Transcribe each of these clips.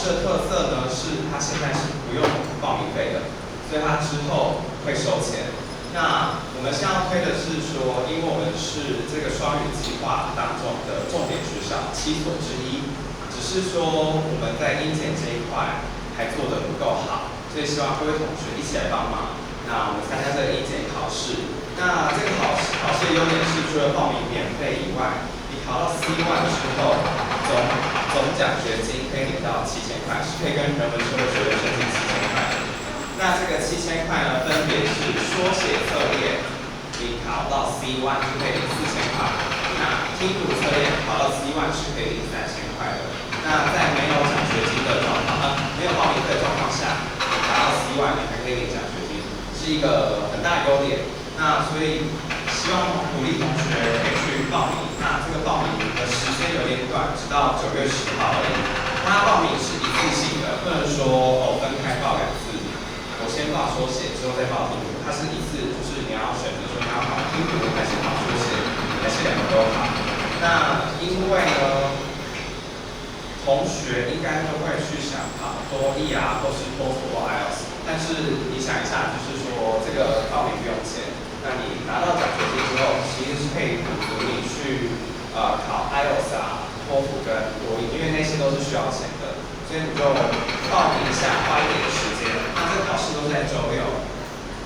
试的特色呢是它现在是不用报名费的，所以它之后会收钱。那我们现在要推的是说，因为我们是这个双语计划当中的重点学校7所之一，只是说我们在英检这一块还做得不够好，所以希望各位同学一起来帮忙。那我们参加这个英检考试，那这个考试的优点是除了报名免费以外，你考到C1之后，总奖学金可以领到7000块，是可以跟人文社会学院申请7000块的。那这个7000块呢，分别是缩写测验，你考到C1是可以领4000块；那听读测验考到C1是可以领3000块的。那在没有奖学金的状况，没有报名费的状况下，你达到C1你还可以领奖学金，是一个很大的优点。那所以希望鼓励同学可以去报名。那这个报名的时间有点短，直到9月10号而已。那报名是一次性的，不能说分开报2次。我先报缩写，之后再报听读，它是一次，就是你要选择说你要考听读还是考缩写，还是2个都考。那因为呢，同学应该都会去想考多益啊，或是托福、IELTS， 但是你想一下，就是说这个报名不用钱，那你拿到奖学金之后，其实是可以补足你去考 IELTS 啊、托福跟多益，因为那些都是需要钱的。所以你就报名一下，花一点时间。那这个考试都是在周6，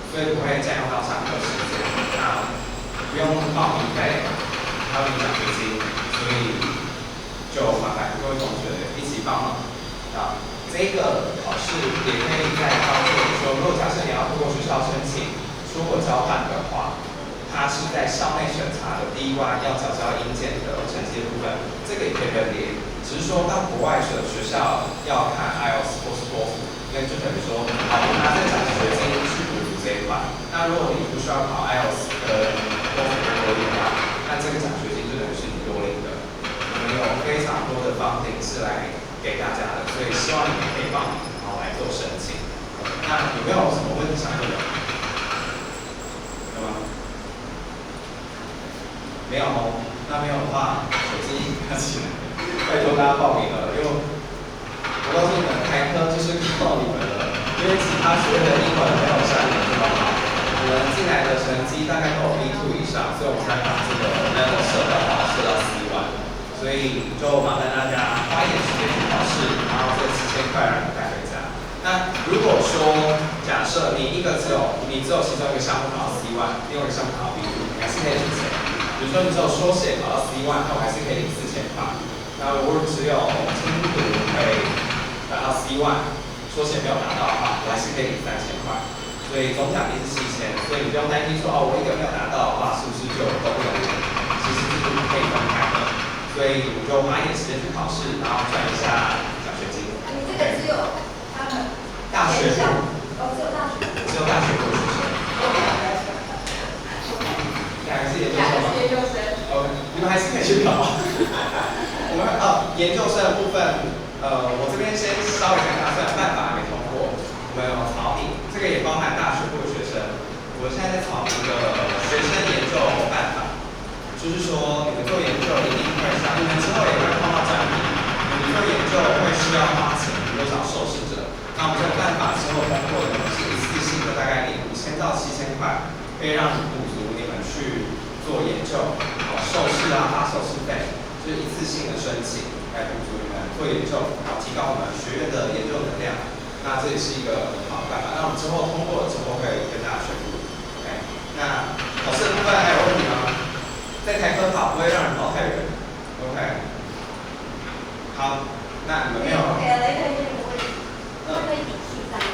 所以不会占用到上课时间。那不用报名费，还有领奖学金，所以就麻烦各位同学一起帮忙。啊，这个考试也可以再帮助你说，如果假设你要透过学校申请出国交换的话，它是在校内审查的第一关要缴交英检的成绩的部分，这个也可以认列。只是说到国外的学校要看 IELTS 或是托福，因为就等于说，好，我拿这个奖学金去补足这一块。那如果你不需要考 IELTS 跟托福跟多益的话，那这个奖学金就等于是你多领的。我们有非常多的funding是来给大家的，所以希望你们可以报名，然后来做申请。那有没有什么问题想问的？有吗？没有哦。那没有的话，手机拿起来。拜托大家报名了，因为我告诉你们，台科就是靠你们了。因为其他学院的英文没有像你们这么好，我们进来的成绩大概都有B2以上，所以我们才把这个 level 设到C1。所以就麻烦大家花一点时间去考试，然后这7000块让你带回家。那如果说假设你只有其中一个项目考到C1，另外一个项目考到B2，你还是可以领钱。比如说你只有缩写考到C1，那我还是可以领4000块。那如果只有听读可以达到C1，缩写没有达到的话，我还是可以领3000块。所以总奖金是7000，所以你不用担心说我一个没有达到的话，是不是就都不能领？其实这是可以分开的，所以你就花一点时间去考试，然后赚一下奖学金。你这个只有他们大学部，只有大学部学生。两个是研究生吗？研究生。你们还是可以去考。我们研究生的部分，我这边先稍微讲一下，虽然办法还没通过，我们有草拟，这个也包含大学部的学生。我现在在草拟一个学生研究办法，就是说你们做研究一定会像你们之后也会碰到专题，你们做研究会需要花钱，比如找受试者。那我们这个办法之后通过的是一次性的，大概领5000到7000块，可以让你补足你们去做研究，受试啊、发受试费。就是一次性的申请来补足你们做研究，然后提高我们学院的研究能量。那这也是一个很好的办法。那我们之后通过了之后会跟大家宣布。OK， 那考试的部分还有问题吗？在台科考不会让人跑太远。OK， 好，那你们没有？给了一个问题，会不会比系上的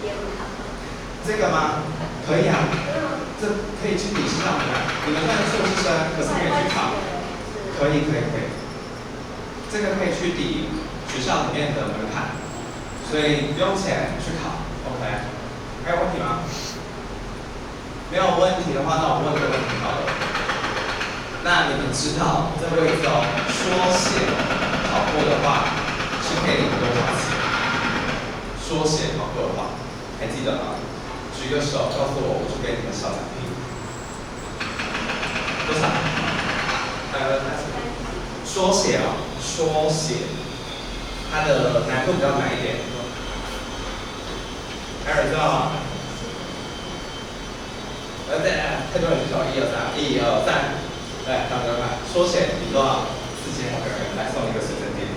业务考？这个吗？可以啊，这可以去比系上的。你们算是硕士生，可是可以去考。可以，这个可以去抵学校里面的门槛，所以不用钱去考 ，OK？ 还有问题吗？没有问题的话，那我问个问题好了。那你们知道这个字缩写考过的话是可以领多少钱？缩写考过的话，还记得吗？举个手告诉我，我就给你们小奖品。多少？缩写啊，缩写，它的难度比较难一点。还有人知道吗？对，太多人举手，1、2、3，1、2、3，来，大家看，缩写你多少？4000，来送一个随身碟。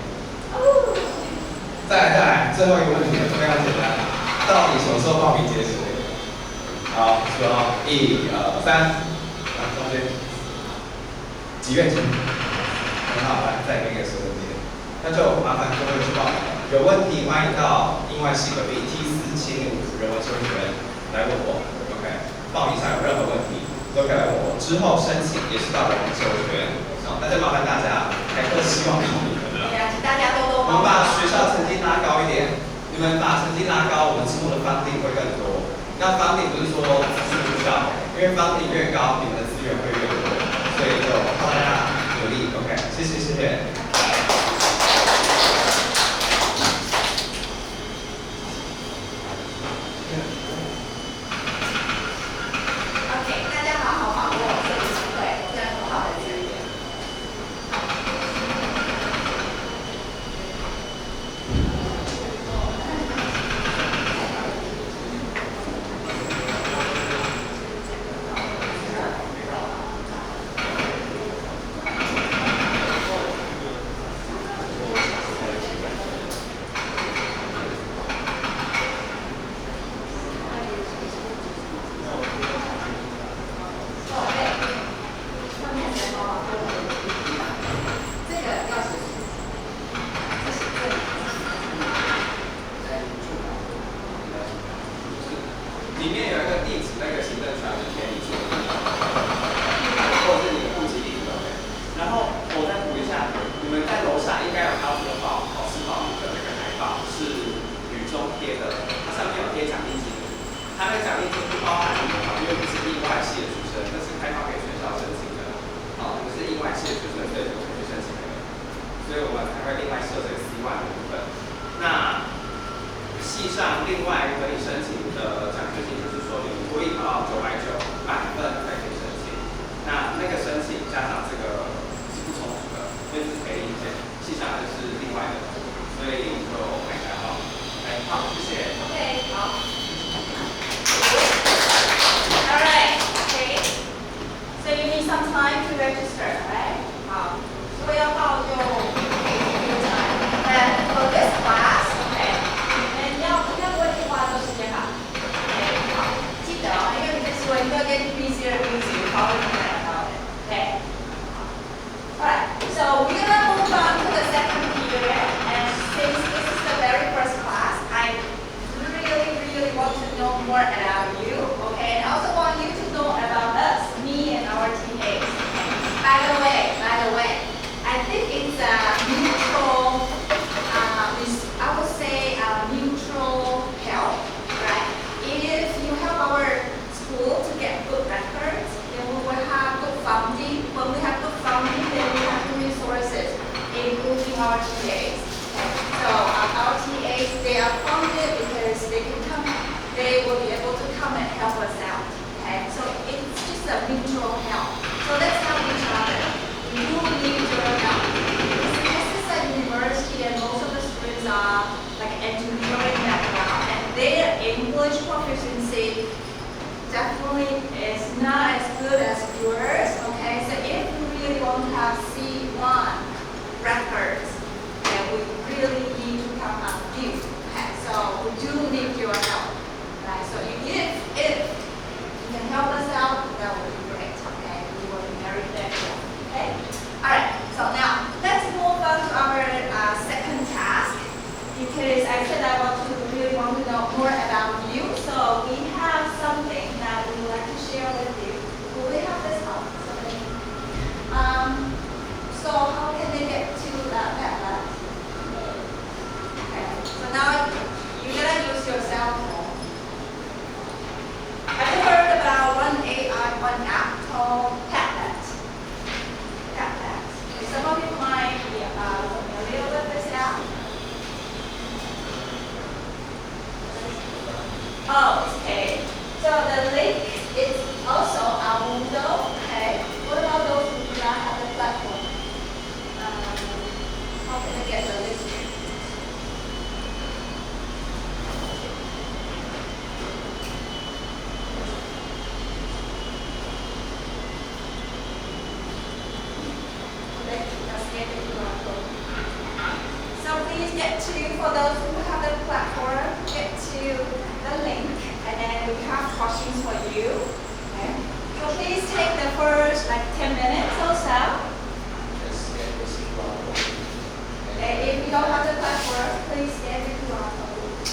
再来，最后一个问题非常简单，到底什么时候报名截止？好，说1、2、3，来中间，几月几？很好，来再给你个随身碟，那就麻烦各位去报名。有问题欢迎到另外系隔壁 T4705人文修学来问我 ，OK。报名上有任何问题都可以来问我，之后申请也是到人文修学。好，那就麻烦大家开课希望报名。请大家多多我们把学校成绩拉高一点，你们把成绩拉高，我们之后的funding会更多。那funding不是说资助不少，因为funding越高，你们的资源会越多，所以就靠大家努力 ，OK， 谢谢。里面有一个地址，那个行政传是填你住的地方，或者是你的户籍地址 OK。然后我再补一下，你们在楼下应该有看到这个考试报名的那个海报，是雨中贴的，它上面有贴奖励金，它那个奖励金不包含你们，因为不是意外系的学生，那是开放给学校申请的，你们是意外系的学生，所以不可以申请的，所以我们才会另外设这个C1的部分。那系上另外可以申请的奖学金，就是说你们多益考到990满分才可以申请。那个申请加上这个是不冲突的，因为这是给意见，系上还是另外的，所以就买单好。好，谢谢。OK， 好。All right. Okay. So you need some time to register, right? 好，如果要报就 take your time. And for this class. It's going to get easier and easier. Probably forget about it. Okay. Alright. So we're gonna move on to the second period. And since this is the very first class, I really want to know more about you. Okay. And I also want you to know about us, me and our teammates. By the way, I think it's a mutual. I would say mutual help. Right. If you help our to get good records, then we will have good funding. When we have good funding, then we have good resources, including our TAs. So our TAs, they are funded because they will be able to come and help us out. Okay, so it's just a mutual help. So let's help each other. We do need your help. This is a university, and most of the students are like engineering background, and their English proficiency definitely is not as good as yours, okay? So if you really want to have C1 records, then we really need to come up with you, okay? So we do need your help, right? So if you can help us out, that would be great, okay? We will be very thankful, okay? All right, so now let's move on to our second task, because I said I really want to know more about you, so we have something that we would like to share with you. Will we have this up? So how can they get to that lab? Okay, so now you're gonna use your cell phone. Have you heard about one app called Tablet? Some of you might be familiar with this app. Oh, okay. So the link is also on Moodle. Okay. What about those who do not have the platform? How can I get the link? get to, for those who have the platform, get to the link, and then we have questions for you. Okay. So please take the first like 10 minutes or so. Okay, if you don't have the platform, please scan the QR code.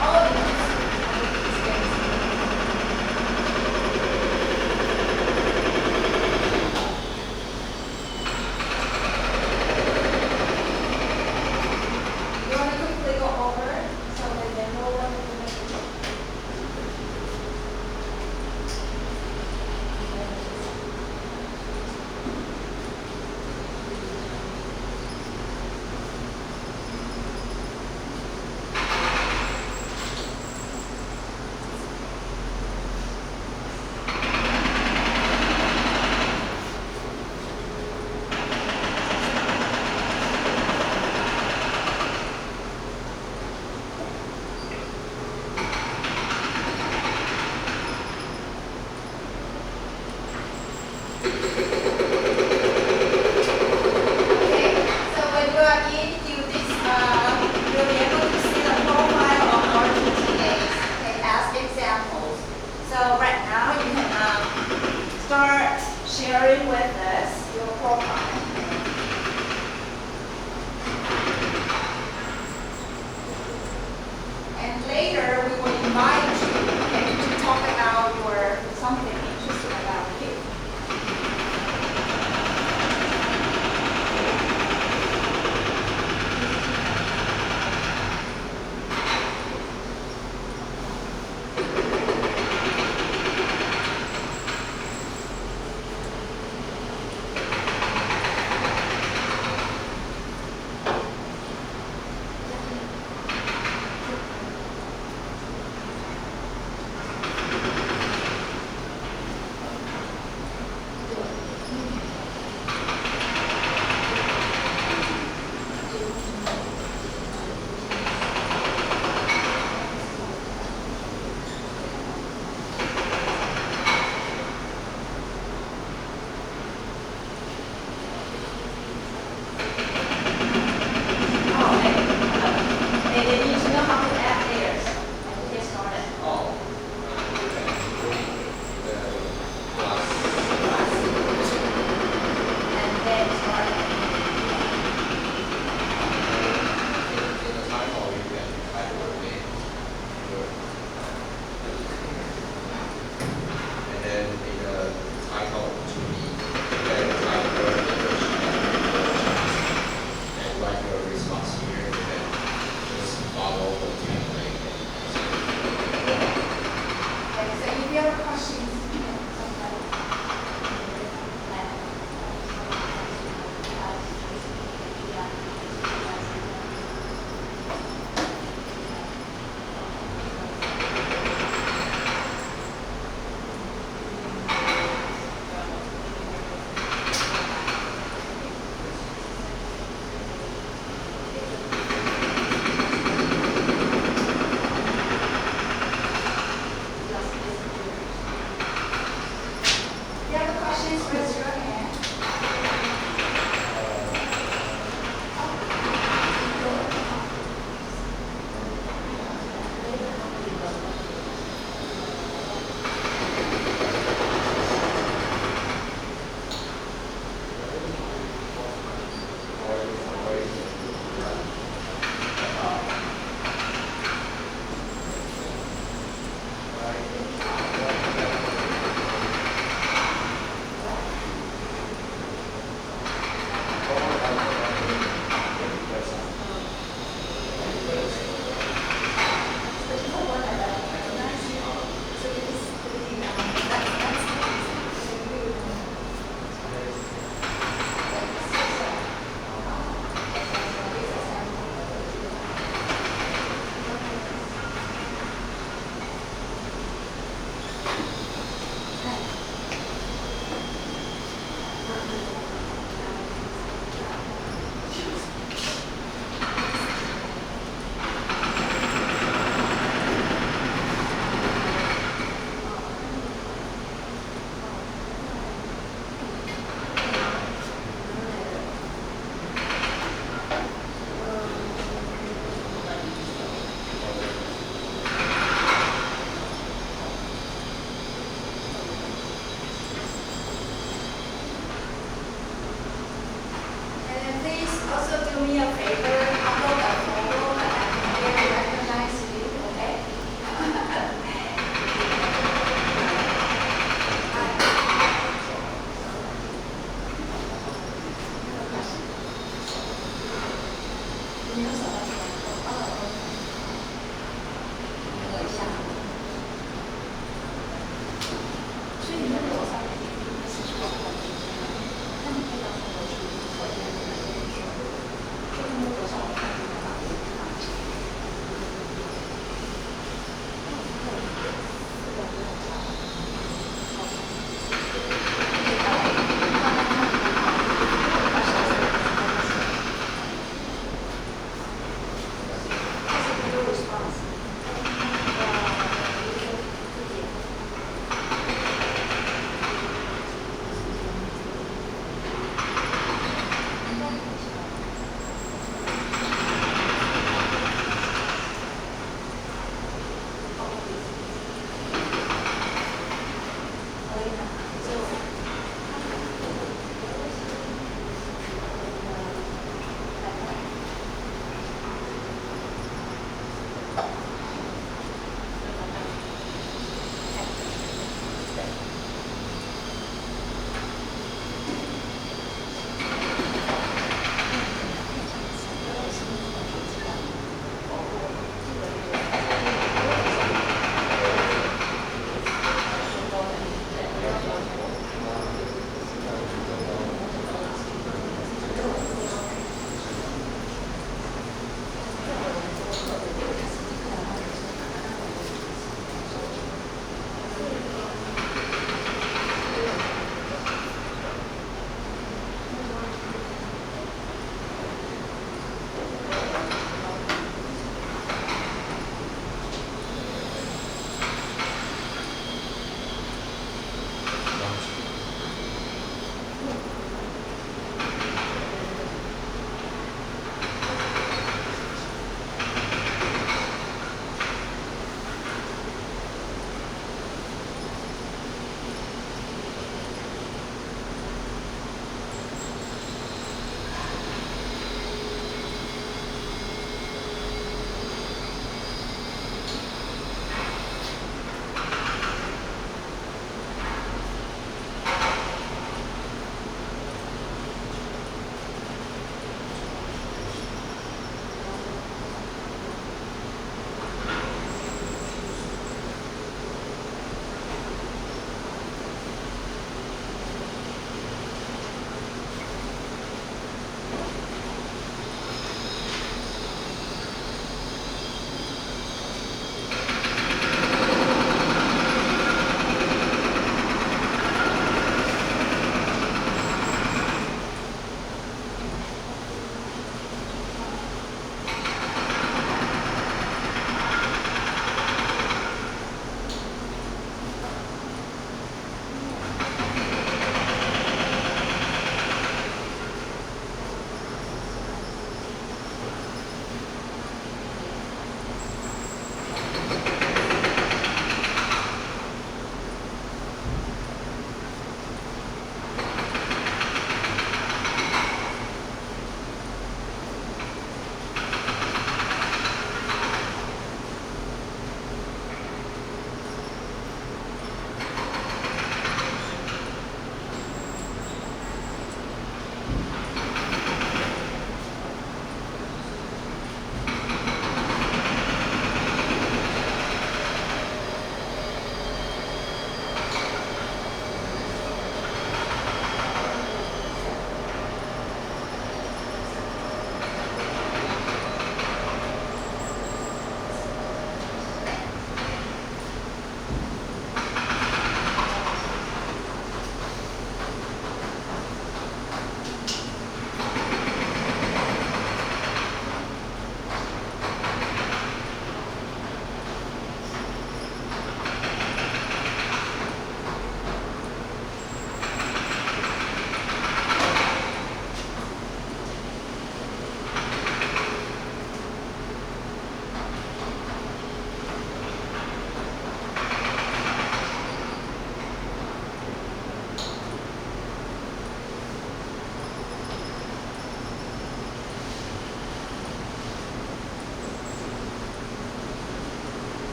All of you. You want to quickly go over it so that they know what we're going to do.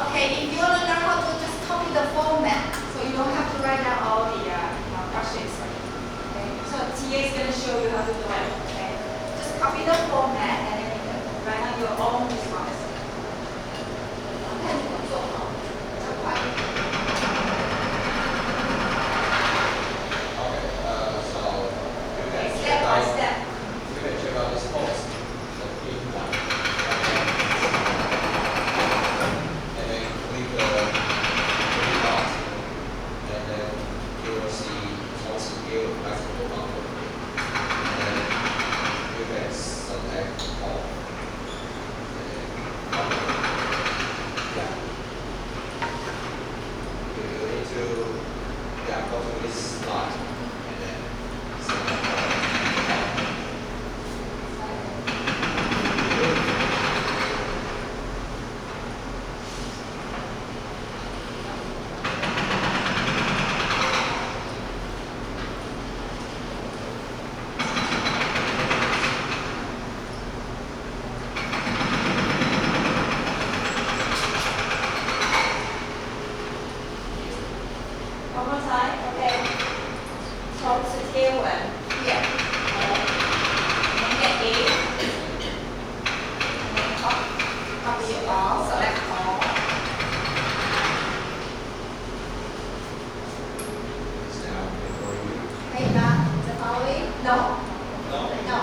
Okay, if you want to learn how to just copy the format, so you don't have to write down all the questions. Okay, so TA is going to show you how to do it. Okay, just copy the format and then you can write down your own response. 看怎么做好，比较快。Okay, step by step. You can check out this post. And then click the three dots, and then you will see post view flexible button. And then you can select all. Yeah. You need to go to this slide and then select all. One more time, okay. From the tailwind here. And then get A. And then copy it all, select all. It's now before you. Okay, that the following? No. No. No.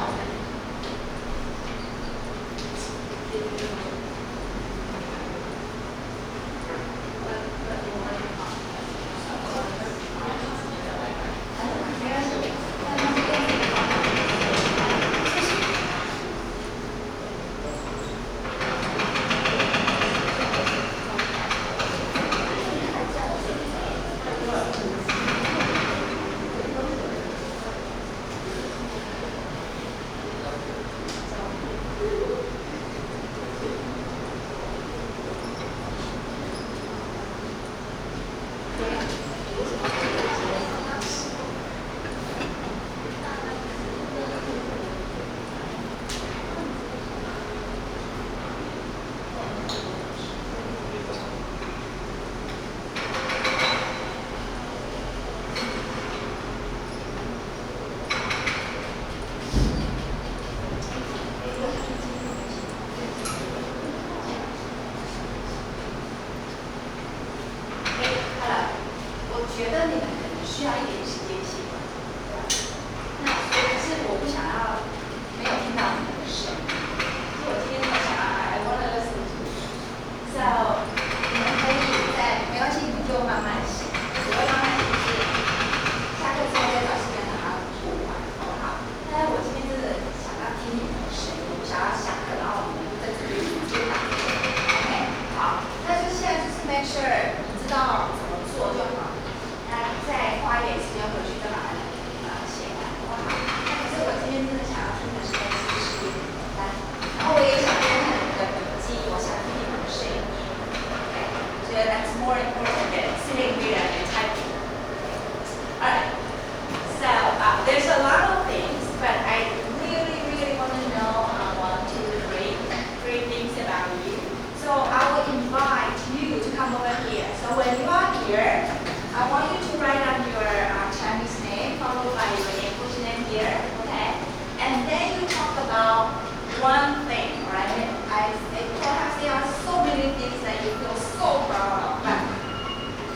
One thing, right? I think perhaps there are so many things that you feel so proud of, but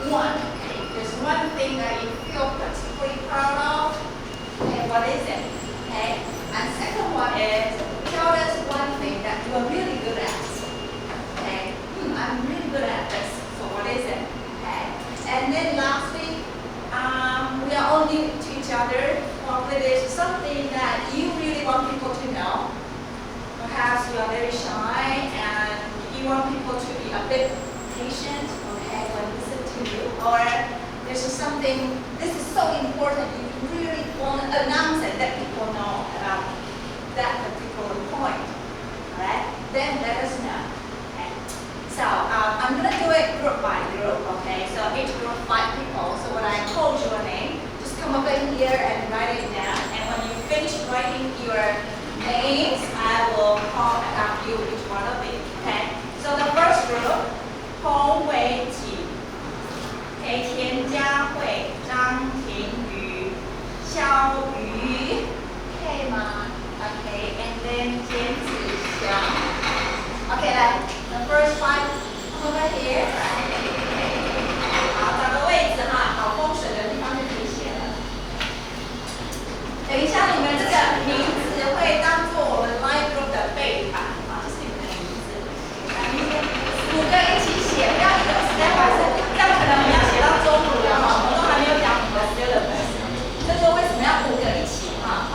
one thing, there's one thing that you feel particularly proud of, okay, what is it? Okay? And second one is, tell us one thing that you are really good at. Okay? I'm really good at this, so what is it? Okay? And then lastly, we are all new to each other. Probably there's something that you really want people to know. Perhaps you are very shy and you want people to be a bit patient, okay, when listening to you. Or there's something, this is so important, you really want to announce it, that people know about that particular point. Alright? Then let us know. Okay. So I'm going to do it group by group, okay? So each group 5 people. So when I call your name, just come up in here and write it down. And when you finish writing your names, I will call out you each one of you. Okay? So the first group, home, 在发生，这样可能你要写到中午了哈，我都还没有讲我们的 syllabus。这是为什么要5个一起哈？5，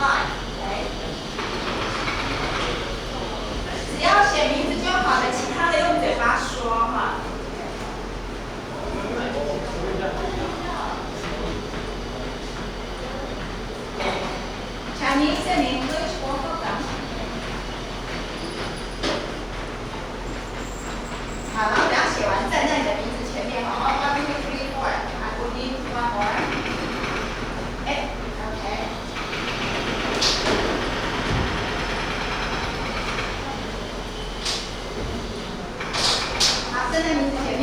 只要写名字就好了，其他的用嘴巴说哈。Chinese and English, both of them. 好，然后等下写完站在你的名字前面哈。1, 2, 3, 4. I will need 1 more. Okay. Okay. 好，站在名字前面。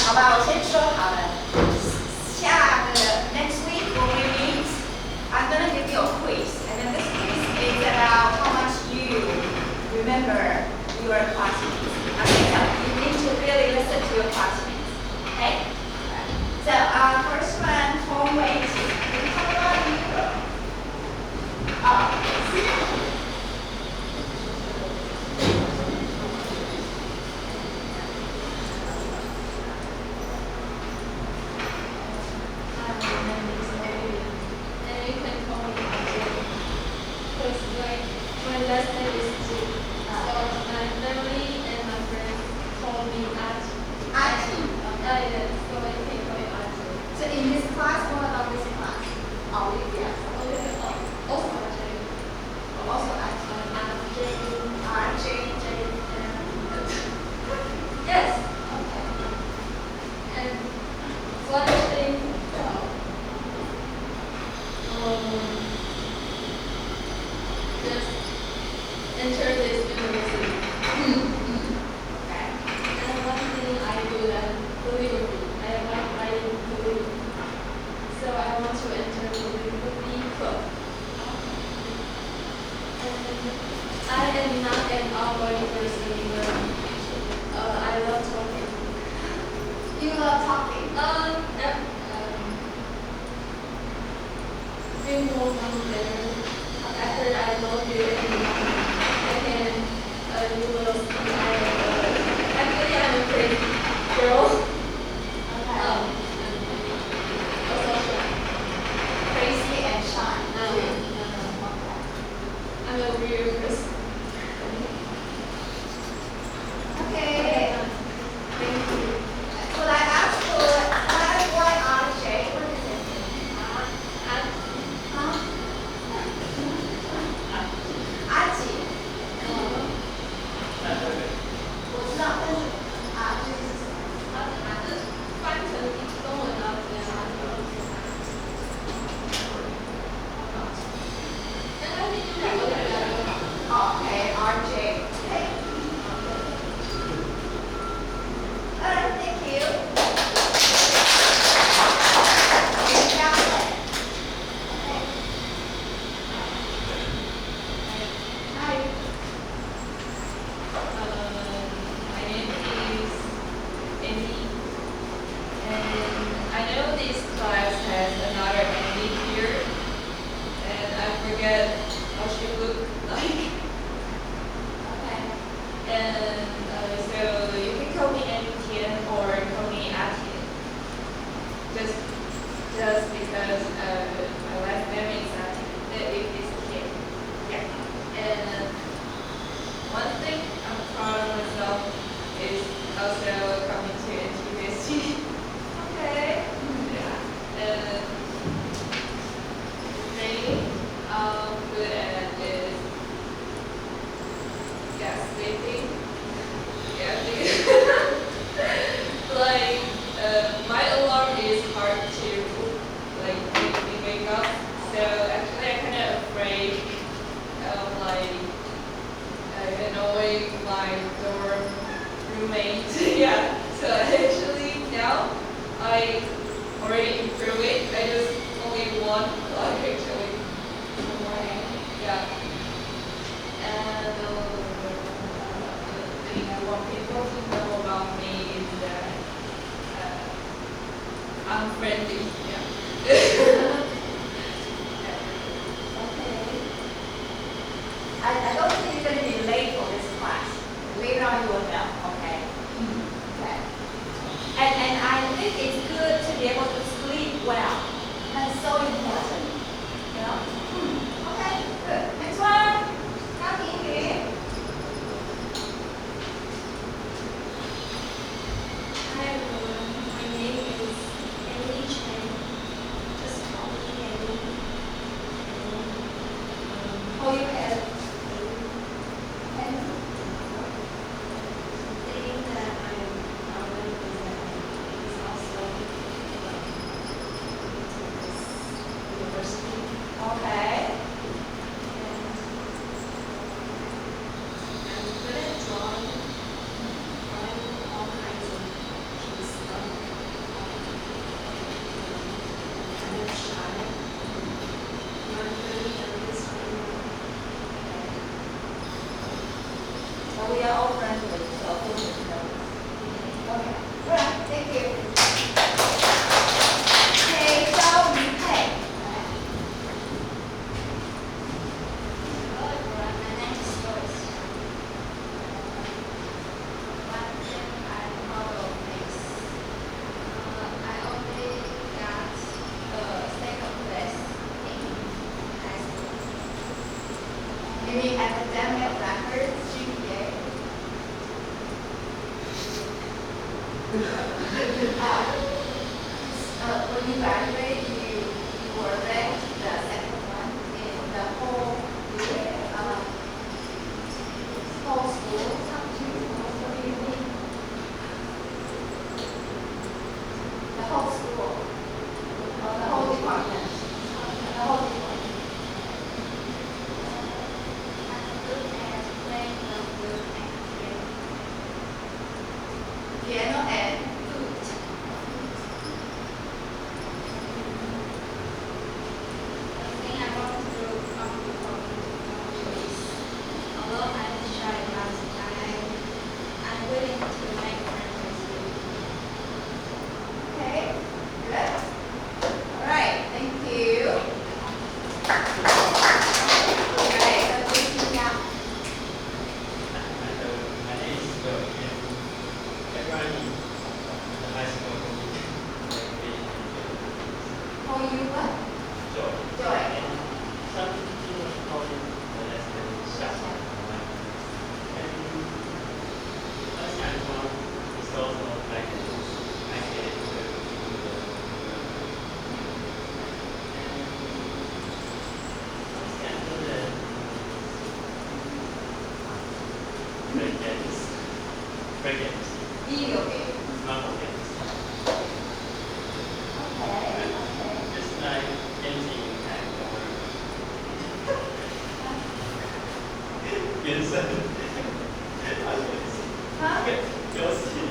好吧，我先说好了。下个 next week when we meet, I'm gonna give you a quiz, and then this quiz is about how much you remember your classmates. Okay, so you need to really listen to your classmates. Okay. So first one, home weight. How about you? Oh. Last name is G. So my family and my friends call me Aji. Aji. Yes, so I can call you Aji. So in this class, what about this class? Olivia. Also Aji. Also Aji. RJ. Yes. Okay. And one thing, just enter this university. Okay. And one thing I do that calligraphy. I like writing calligraphy. So I want to enter calligraphy club. And I am not an outgoing person, but I love talking. You love talking. Yep. Feel more better. After I love you and then you will see actually I'm a pretty girl. Okay. Also shy. Crazy and shy. Okay. I'm a weird person. Okay. Thank you. Could I ask for why RJ? What is it? Huh? Aji. 我知道，但是这是什么？翻成中文然后这样Okay, RJ. Okay. Alright, thank you. Hi. My name is Andy, and I know this class has another Andy here, and I forget how she looks like. Okay. And so you can call me Andy Tian or call me Atian. Just because my last name is Atian. It is Tian. Yeah. And one thing I'm proud of myself is also coming to NTUSG. Okay. Yeah. And the thing I'm good at is sleeping. Yeah, like my alarm is hard to like make me wake up. So actually I'm kind of afraid of like annoying my dorm roommate. Yeah. So actually now I already improved it. I just only 1 o'clock actually in the morning. Yeah. And want people to know about me is that I'm friendly. Yeah. I don't think you're going to be late for this class. Later on you will know, okay? Okay. And I think it's good to be able to sleep well. That's so important. You know? Okay, good. Next one. Happy here. Hi everyone, my name is Emily Chen. Just call me Emily. Hold your head. And the thing that I'm proud of is that it's also this university. Okay. And I'm good at drawing all kinds of cute stuff. I'm kind of shy. Not really nervous anymore. So we are all friends with you, so we'll just know. Okay. All right, thank you. Okay, so you pay. Hello everyone, my name is Joyce. One thing I'm proud of is I only got second place in high school. You mean academic records, GPA? When you graduate, you were ranked the second one in the whole year, whole school. What do you mean? The whole school, the whole department, the whole department. I'm good at playing the flute and Piano and flute. the thing I want to do from before is, although I'm shy, but I'm willing to make friends with you. Okay, good. All right, thank you. All right, so Jason now. My name is Bill, and everyone in the high school call me Call you what? Joy. Joy. And some people call me the last name Shasha. And last time one is also like I get to the Break-ins. Video game. Marble games. Okay, okay. Just like anything you can go. Yes, sir. Huh? Yoshi.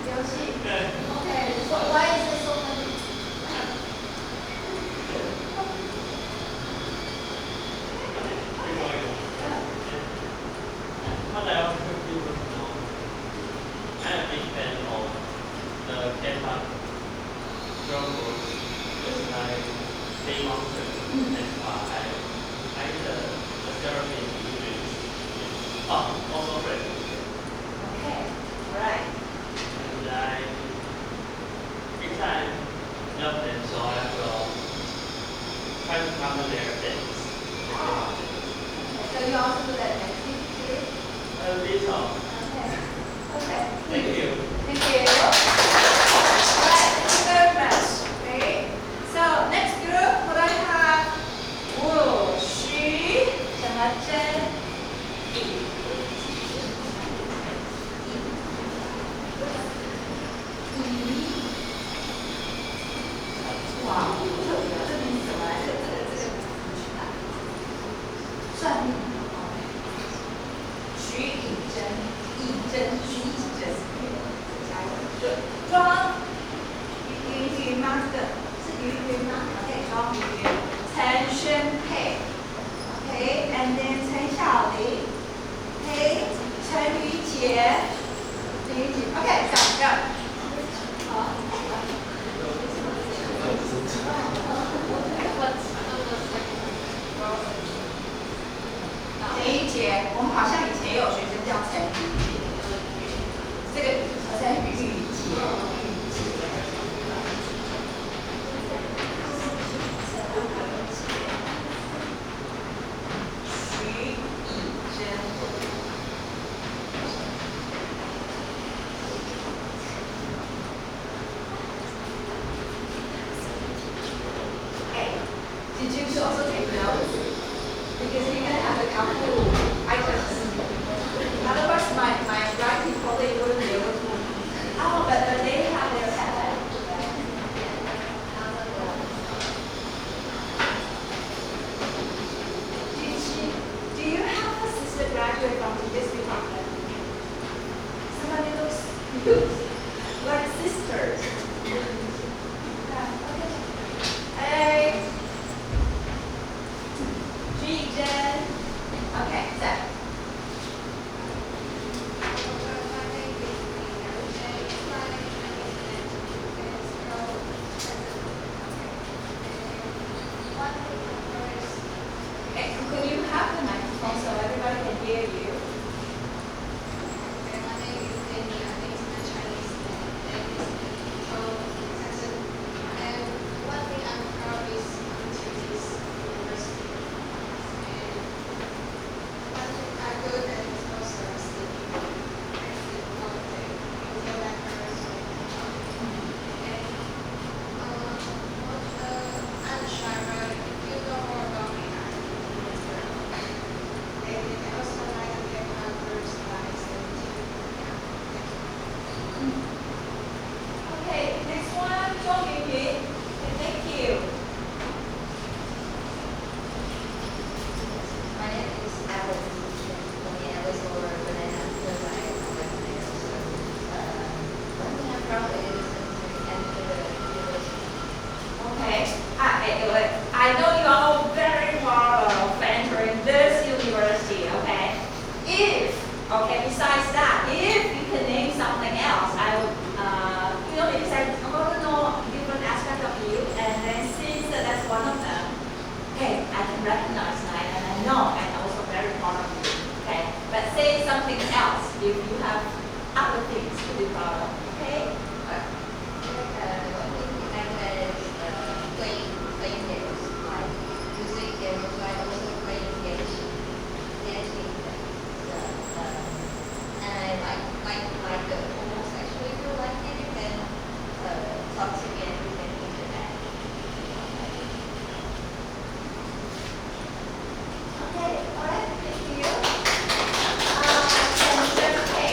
Yoshi? Yeah. Okay, so why is it so funny? What I want people to know, I'm a big fan of the K-pop girl groups, just like Big Monster and I did a therapy in English. Also French. Okay, all right. And I every time love them, so I will try to cover their things. So you also do that next week too? A little. Okay. Okay. Thank you. Thank you. All right, thank you very much. Okay. So next group, what I have? Wu, Xu, Zhen, Yi.哇，特别，这名字怎么来？这个算命的哦。徐以真，以真，徐以真，加油！对，庄云吗？这个是云吗？OK，庄云，陈宣佩 ，OK，and then 陈小玲，OK，陈瑜杰前一节我们好像以前也有学生叫陈瑜姐，这个陈瑜姐。Did you also take notes? Because you're going to have a couple items. Otherwise, my writing probably wouldn't be able to. Oh, but they have their tablet. Do you have a sister graduate from this department? Somebody looks like sisters. Hey. Jen. Okay, so. Okay, could you have the microphone so everybody can hear you? My name is Amy. I think it's my Chinese name. And one thing I'm proud is to this university. One thing I good at is also sleeping. I sleep all day until that hurts my And I'm shy, but if you know more about me, and I also like to get my first slides and Okay, next one, John Yuki. Thank you. My name is Alice. Alice or Banana because I like there. So one thing I'm proud of is enter the university. Okay, I know you are all very proud of entering this university, okay? Besides that, if you can name something else, I would, because I want to know different aspects of you, and then since that's one of them, okay, I can recognize that, and I know I'm also very proud of you, okay? But say something else if you have other things to be proud of, okay? One thing I'm glad is playing games, like music games, like also playing games, dancing. And I like the almost actually feel like you can talk to me and we can interact. Okay, all right, thank you. And okay,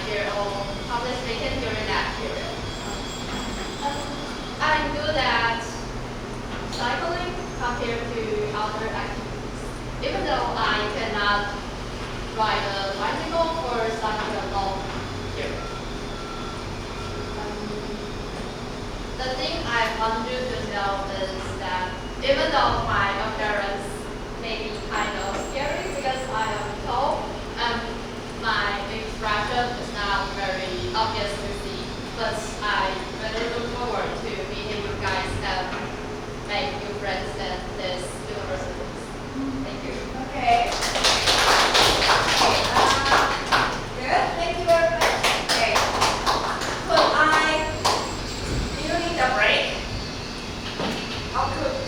year or public speaking during that period. I do that cycling compared to other activities. Even though I cannot ride a bicycle for such a long period. The thing I want you to know is that even though my appearance may be kind of scary because I am tall, my expression is not very obvious to see, but I really look forward to meeting you guys and make new friends at this university. Thank you. Okay. Good. Thank you very much. Okay. Well, do you need a break?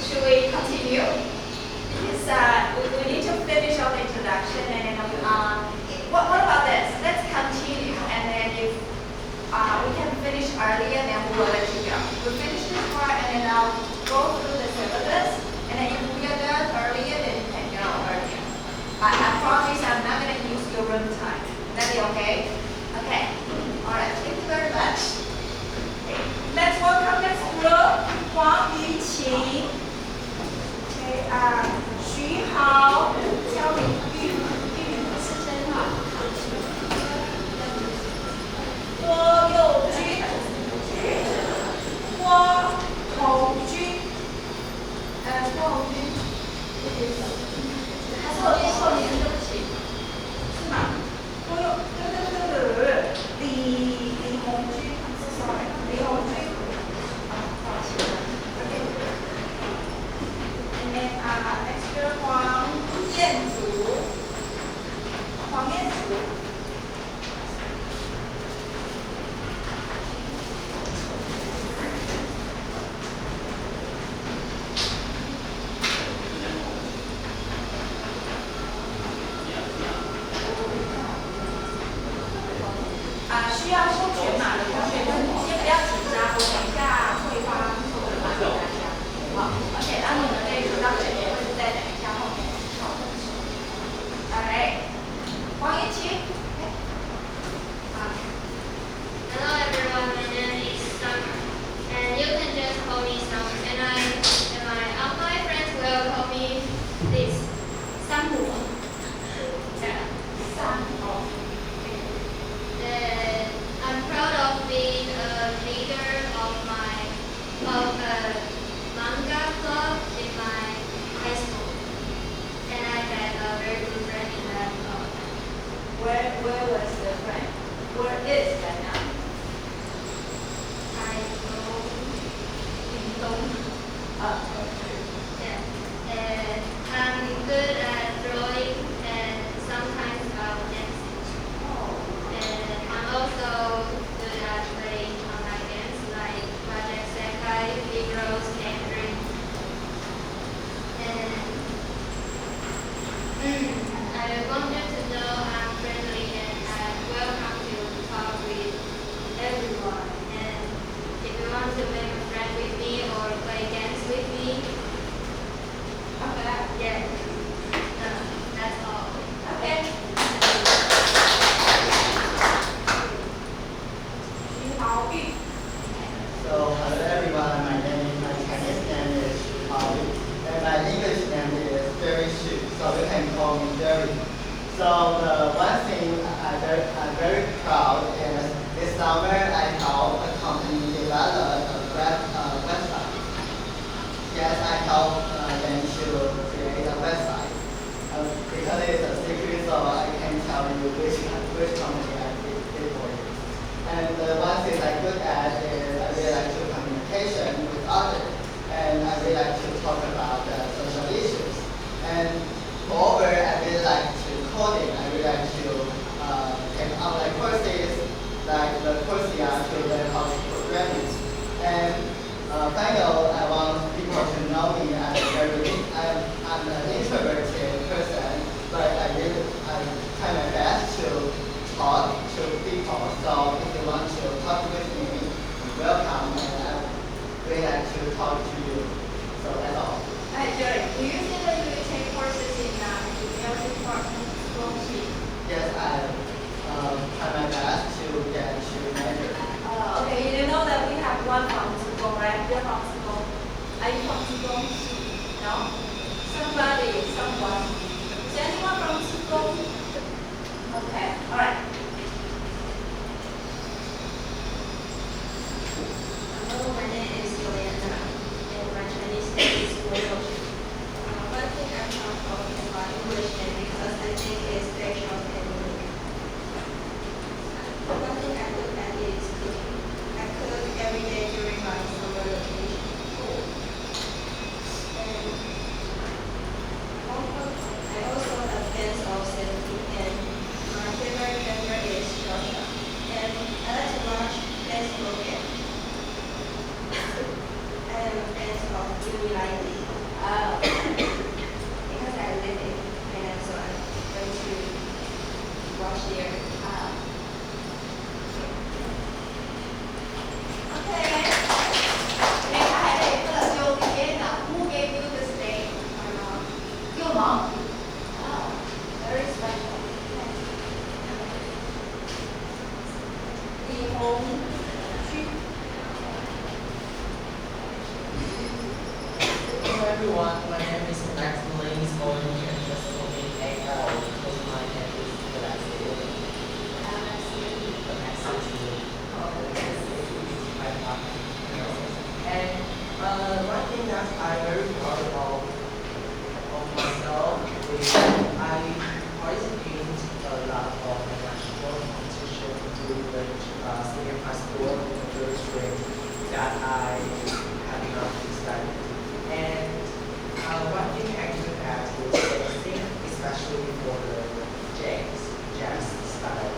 Should we continue? Because we need to finish our introduction and then what about this? Let's continue and then if we can finish earlier, then we will let you go. We'll finish this part and then I'll go through the syllabus and then if we are done earlier, then you can go earlier. I promise I'm not going to use your room time. That be okay? Okay. Alright, thank you very much. Okay. Let's welcome next group. Huang Yuqing. Okay, Xu Hao, Jiao Linyu, Guo Youjun, Guo Hongjun, Guo Hongjun， 还是我错名，对不起，是吗？李红军 ，sorry， 李红军，抱歉。And then next year 黄彦祖，黄彦祖。需要收全码的同学们先不要紧张，我等一下会发收的码给大家。好，而且当你们的introduction也会再等一下后面讨论。Alright， 黄妍琪。Hello everyone, my name is Summer, and you can just call me Summer. And my friends will call me this, Samu. Yeah, Samu. I'm proud of being a leader of a manga club in my high school, and I had a very good friend in that club. Where was the friend? Where is that now? I go yeah, and I'm good at drawing and sometimes I'll dance. And I'm also good at playing online games like Project Sekai, Big Rose, and Dream. And I want you to know I'm friendly and I'm welcome to talk with everyone. And if you want to make a friend with me or play games with me, yeah, that's all. Okay. So, hello everyone, my Chinese name is Xu Hao, and my English name is Jerry Xu, so you can call me Jerry. So, the one thing I'm very proud is this summer I helped a company develop a website. Yes, I helped them to create a website. Because it's a secret, so I can't tell you which company I did for you. And the one thing I'm good at is I really like to communication with others, and I really like to talk about social issues. And moreover, I really like to coding. I really like to take online courses like the Coursera to learn how to programming. And finally, I want people to know me as I'm an introverted person, but I try my best to talk to people. So if you want to talk with me, welcome, and I really like to talk to you. So that's all. Hi, Jerry. Do you think that you will take courses in the department school? Yes, I try my best to Okay, all right. Hello, my name is Joanna, and my Chinese name is Guo. One thing I'm proud of is my English name because I think it's special and unique. One thing I'm good at is cooking. I cook every day during my summer vacation. And I also have fans of 17, and my favorite member is Joshua. And I like to watch baseball games. I am a fan of Jimmy Lively. Because I live in China, so I'm going to watch their Okay. Next, I have a Juliana. Who gave you this name? my mom. Your mom. Wow, very special. Li Hong Jun. Hello everyone, my name is Max Mullins, or you can just call me AL because my name is Alexei. And one thing that I'm very proud of myself is I participated a lot of national competition during the senior high school and third grade that I have not studied. And one thing I do at is dancing, especially for the jazz style.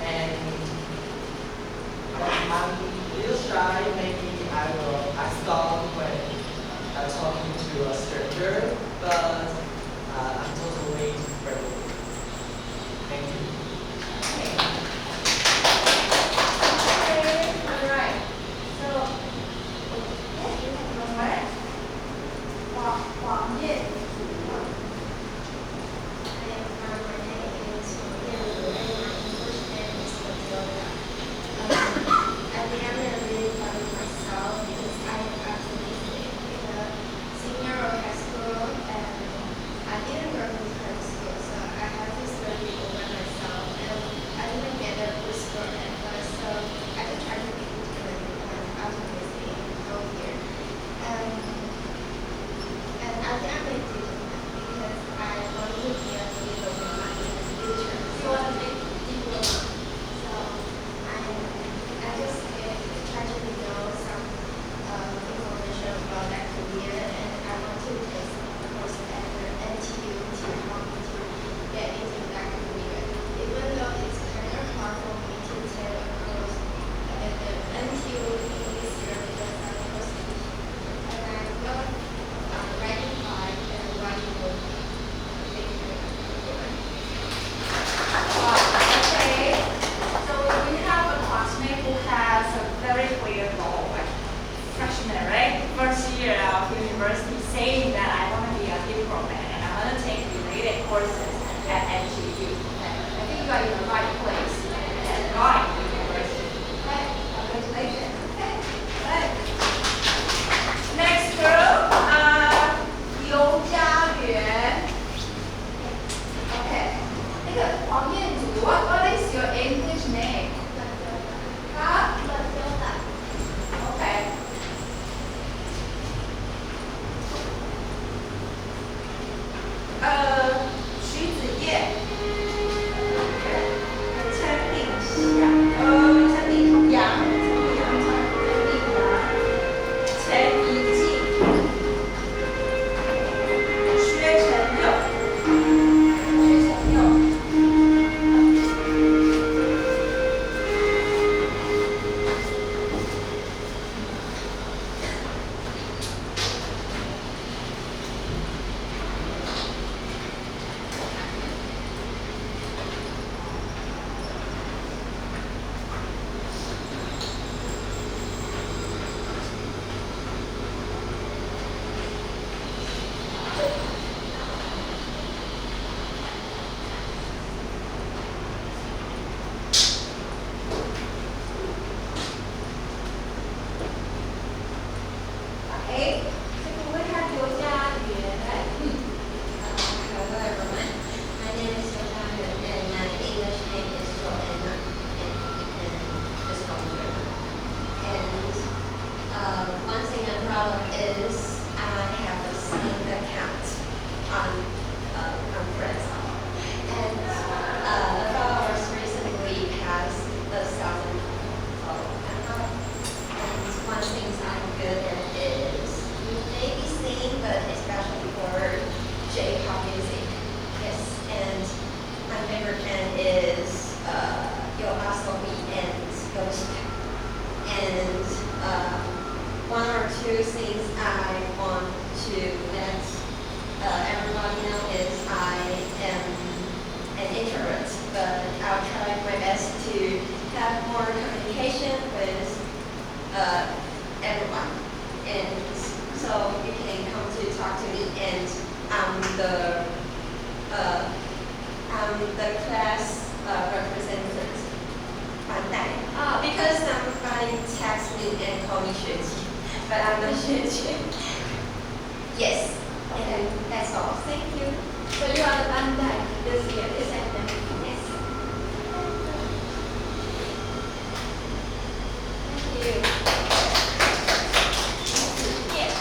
And I'm a little shy, maybe I stop when talking to a stranger, but I'm totally friendly. Thank you. Okay, all right. So, yes, you have no right. 黄燕。My name is Sophia, and my English name is Matilda. I think I'm really proud of myself because I am optimistic in the senior or high school, and I didn't go to high school, so I had to study over myself, and I didn't get a good score at first, so I just tried to be good and optimistic and go here. And I think I'm going to do that because I want to be a diploma in the future. You want to be diploma? So I just try to know some information about that career, and I want to take some course at the NTU to help me to get into that career. Even though it's kind of hard for me to take a course at the NTU this year because I'm first and I'm not writing hard and writing book. Wow, okay. So we have a classmate who has a very clear goal, like freshman, right? First year of university, saying that I want to be a diplomat and I want to take related courses at NTU. I think you are in the right place and right university. Okay, congratulations. Okay, right. Next girl, Liu Jiayuan. Okay. 那个黄彦祖 what is your English name? Huh? Okay. Xu Ziye. Chen Lingxiang. Chen Lingyang. Chen Yijing. Xue Chenliu. Xue Chenliu. words, but I'll try my best to have more communication with everyone. And so you can come to talk to me, and I'm the class representative. Because somebody texts me and call me Xueqi, but I'm not Xueqi. Yes, and that's all. Thank you. So you are the bandai this year, this academic year. Yes. Thank you. Yes.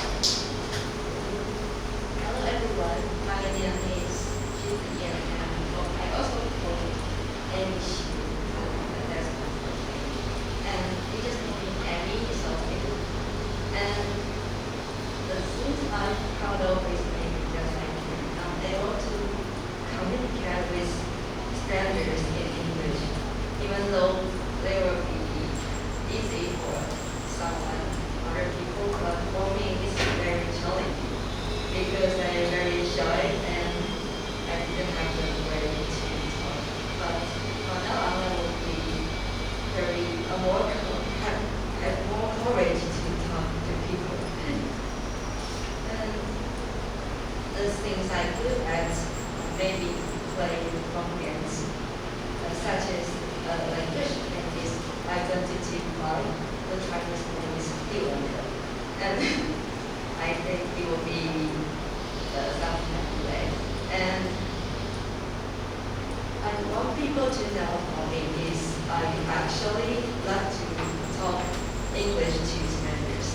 Hello everyone, my name is Judy and I also call Amy. That's my first name. And you just call me Amy, it's okay. And the things I'm proud of is maybe just like I'm able to communicate with strangers in English, even though they will be easy for someone, other people, but for me it's very challenging because I'm very shy and I didn't have the way to talk. But for now I will be very have more courage to talk to people. And the things I do at maybe play phone games, such as language practice, identity part, the Chinese name is Diwanke. And I think it will be something like that. And I want people to know for me is I actually love to talk English to strangers.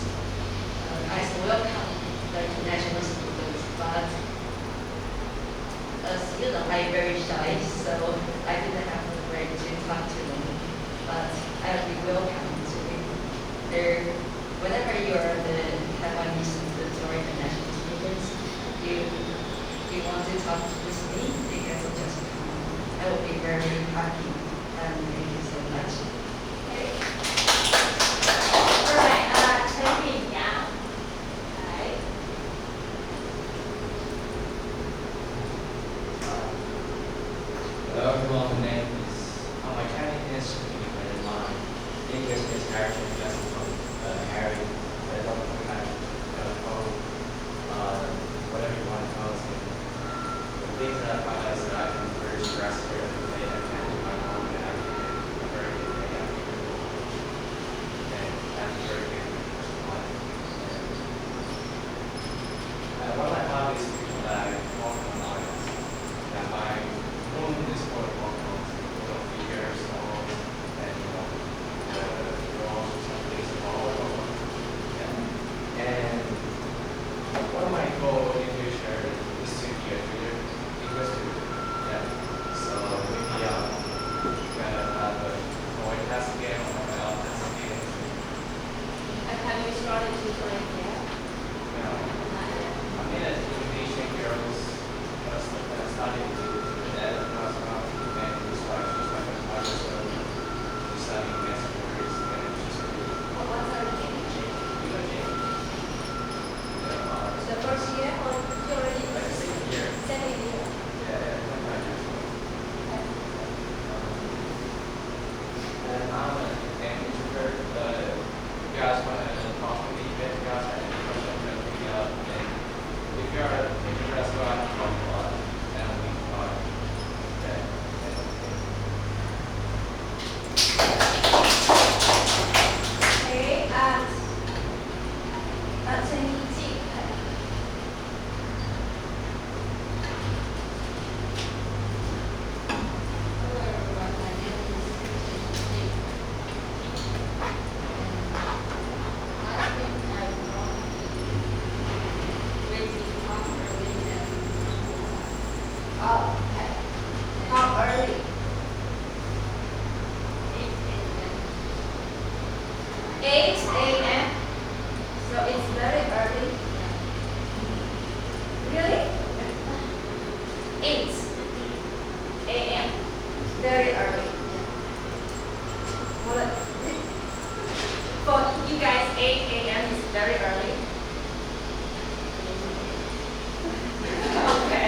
I welcome the international students, but as you know, I'm very shy, so I didn't have the way to talk to them. But I'll be welcome to there. Whenever you are the Taiwanese students or international students, you want to talk with me, you can just come. I will be very happy, and thank you so much. Okay. All right, Chen Yang. Right. Hello everyone, my name is, my Chinese is and my English is actually just from Harry. I don't think I call whatever you want to call it. The things that I find is that I can be very stressed here every day. I can't do my own and I can do a very good day after and that's very good in life. One of my hobbies is people that I walk on lines that I this for figures and draws or something all over. And one of my goals in the future is to be a tutor, English tutor. Yeah. So maybe gonna have a voice test again or my own test again. And have you started tutoring yet? No. I'm in a Indonesian girls studying to that and it's like just like a project studying math words and it's just What's our name? really The first year or you already? like a second year. Second year. Yeah, that's my and I'm an introvert, but if you guys want to talk to me, if you guys have any questions, pick me up. And if you're interested, I can talk a lot. And we can talk. Okay. Okay, Chen Yi. Hello everyone, my name is Judy. I think I want to talk early and Oh, okay. How early? 8 a.m. 8 a.m. So it's very early. Really? 8 a.m. Very early. Well, for you guys, 8 a.m. is very early. Okay.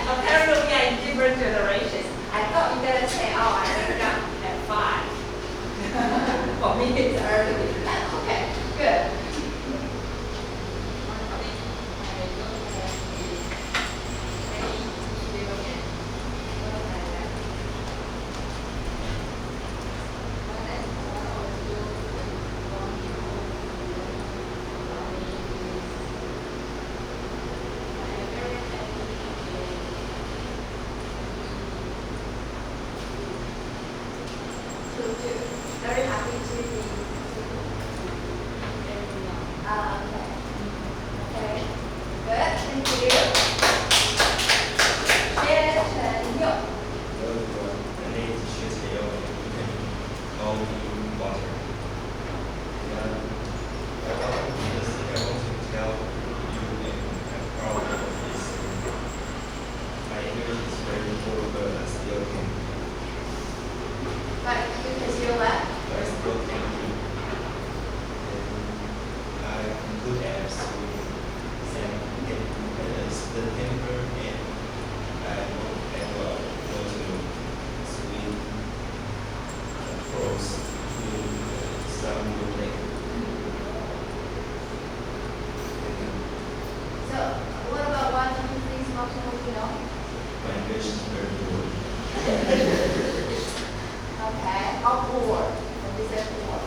Apparently we are in different generations. I thought you guys gonna say, oh, I wake up at 5. For me, it's early. Okay, good. Very happy to be okay. Good, thank you. 谢承佑 Hello everyone, my name is Xue Qianyou. You can call me Water. And I want to tell you and I'm proud of this. My English is very poor, but I still can. But you can still what? But I still can do. And I'm good at swimming. And it's the temper and I will go to swim across to some lake. So, what about 1, 2, 3 small tools, you know? My English is very poor. Okay, how poor? What is that poor?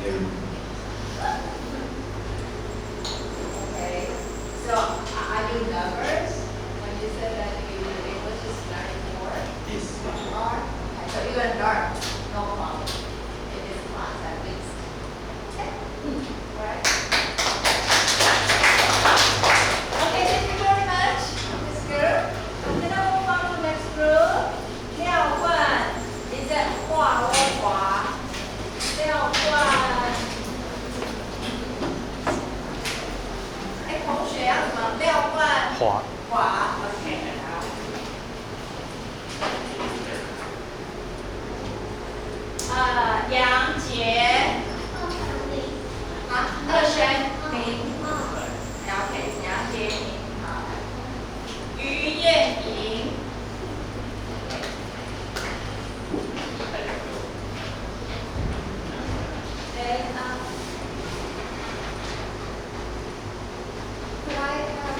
Very. Okay, so are you nervous when you said that your English is very poor? Yes. You are? Okay, so you're gonna learn, no problem. In this class at least. Okay, alright. Okay, thank you very much, Miss Girl. I'm gonna move on to the next group. 廖冠 is it 画或华？廖冠。哎，同学要怎么廖冠？华。华 ，OK， 好。杨杰，二轩明，OK， 杨杰明，好。于艳莹。And could I have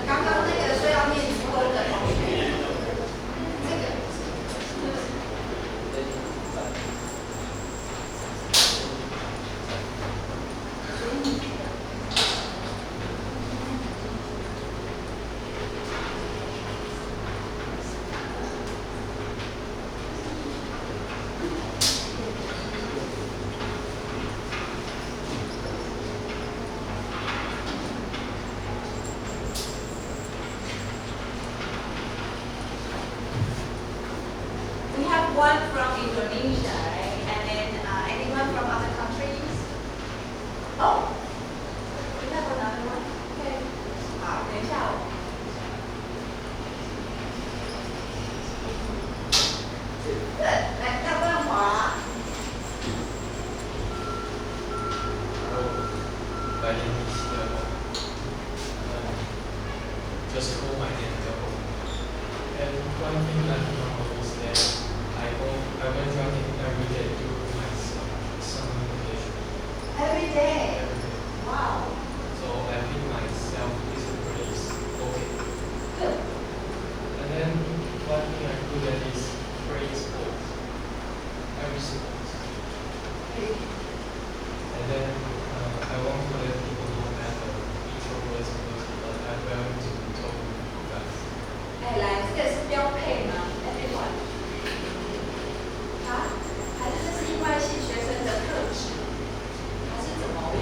刚刚那个说要念职工的同学，这个。We have one from Indonesia, right? And then anyone from other countries? Oh, we have another one. Okay. 好，等一下哦。Good. 来，廖冠华。 Hello, my name is Leon. Just call my name Leon. And one thing I know is that I went running every day during my summer vacation. Every day. Every day. Wow. So I think myself is pretty okay. Good. And then one thing I'm good at is playing sports. Every sports. And then I want to let people know that introvert person, but I'm willing to talk with you guys. 哎，来，这个是标配吗 ？Everyone。啊？还是这是另外系学生的特质？还是怎么？我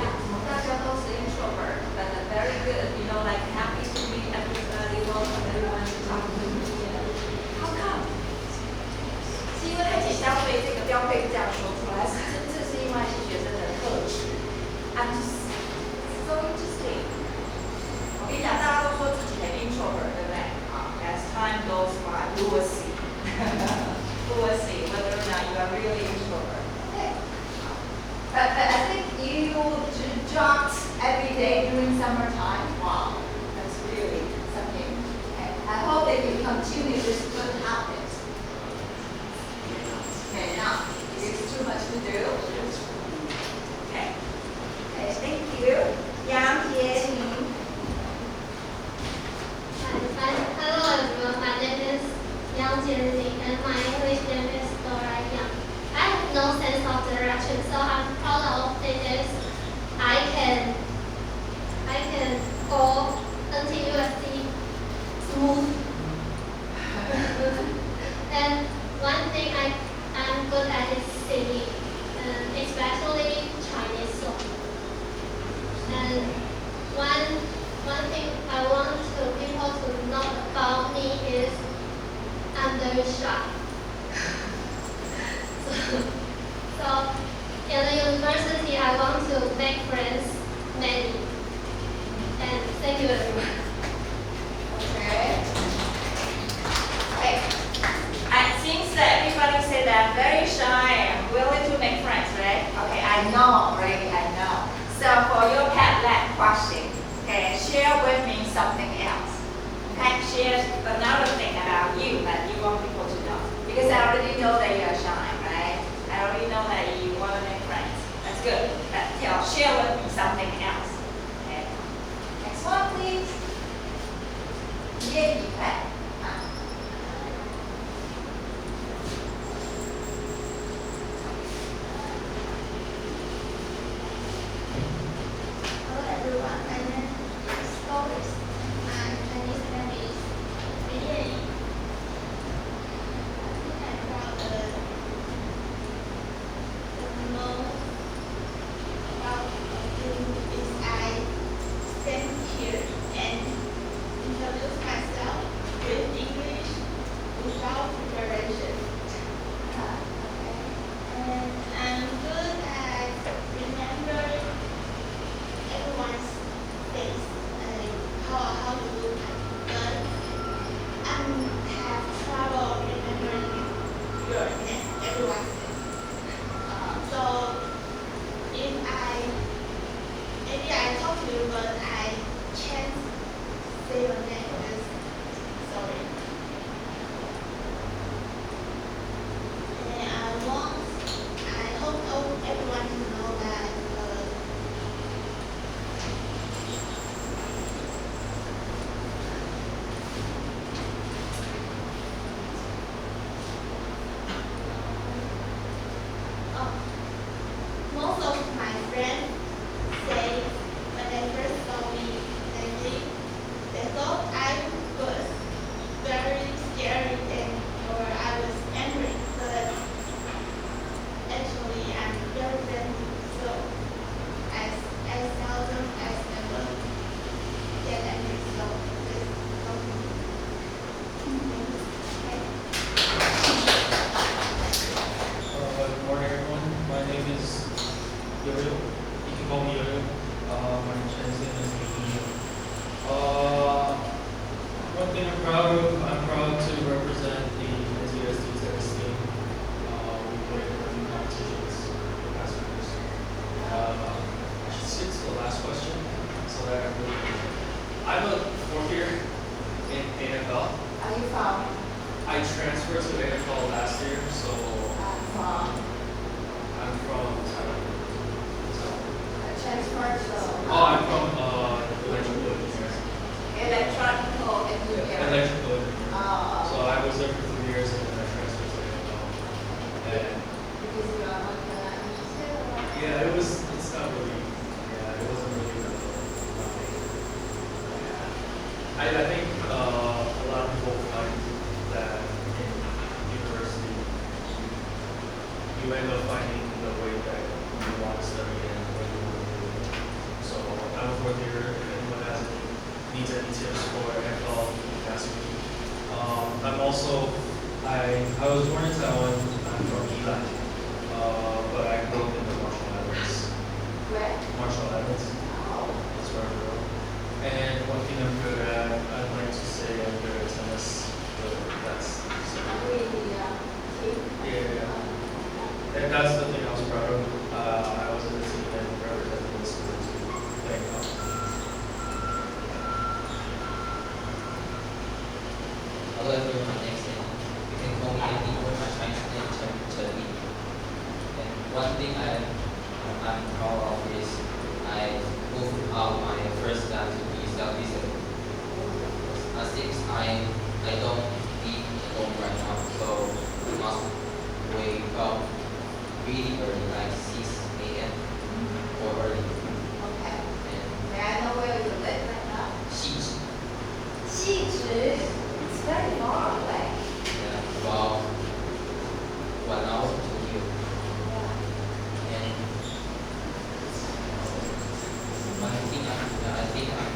summertime. Wow, that's really something. Okay. I hope that you continue this good habit. Okay, now, it's too much to do. Okay. Okay, thank you. Yang Tie-Ning. Hello everyone, my name is Yang Tie-Ning and my English name is Dora Yang. I have no sense of direction, so I'm proud of this. I can go until USC smooth. And one thing I'm good at is singing, especially Chinese songs. And one thing I want people to know about me is I'm very shy. So in the university, I want to make friends, many. And thank you everyone. Okay. Okay. And since everybody said that I'm very shy and willing to make friends, right? Okay, I know already, I know. So for your pet lab question, okay, share with me something else. Okay, share another thing about you that you want people to know. Because I already know that you are shy, right? I already know that you want to make friends. That's good. But share with me something else. Okay. Next one, please. Yeah, you pet. Hello everyone, my name is Doris. My Chinese name is Lian. I think I'm proud the most proud of you is I stand here and introduce myself with English without preparation. Okay. And I'm good at remembering everyone's face and how to look at, but I have trouble remembering your name, everyone's name. So if maybe I talk to you, but I can't say your name, just sorry. And I hope everyone to know that. Most of my friends say when they first saw me, they thought I was very scary or I was angry, but actually I'm very friendly. So I seldom as never get angry. So just help me. Okay. Good morning, everyone. My name is Yo-Yo. You can call me Yo-Yo. My Chinese name is Lee. One thing I'm proud of, I'm proud to represent the NTSD tennis team. We played in a few competitions the past few years. I should skip to the last question so that I'm a fourth year in NFL. Are you from? I transferred to NFL last year, so From I'm from Thailand. transfer to Oh, I'm from electrical engineering. electronical engineering. Electrical engineering. Oh, So I was there for 3 years and then I transferred to NFL. And because you are like yeah, it's not really, it wasn't really nothing. Yeah. I think a lot of people find that in university, you end up finding the way that you want to study and what you want to do. So I'm a fourth year, if anyone needs any tips for NFL, ask me. I'm also, I was born in Taiwan, I'm from Eli, but I grew up in the Marshall Islands. where? Marshall Islands, Oh, that's where I grew up. And one thing I'm good at, I'd like to say I'm good at tennis, but that's with the team. yeah. And that's the thing I was proud of. I was in the team and representing the school to playing golf. whatever my next name. You can call me anything. My Chinese name Chen Li. And one thing I'm proud of is I moved out my first time to be Southeast Asia. Since I don't live alone right now, so I must wake up really early, like 6 a.m. or early. Okay. And May I know where you live right now? 6, It's very far away. yeah, about 1 hour to here. And I think I'm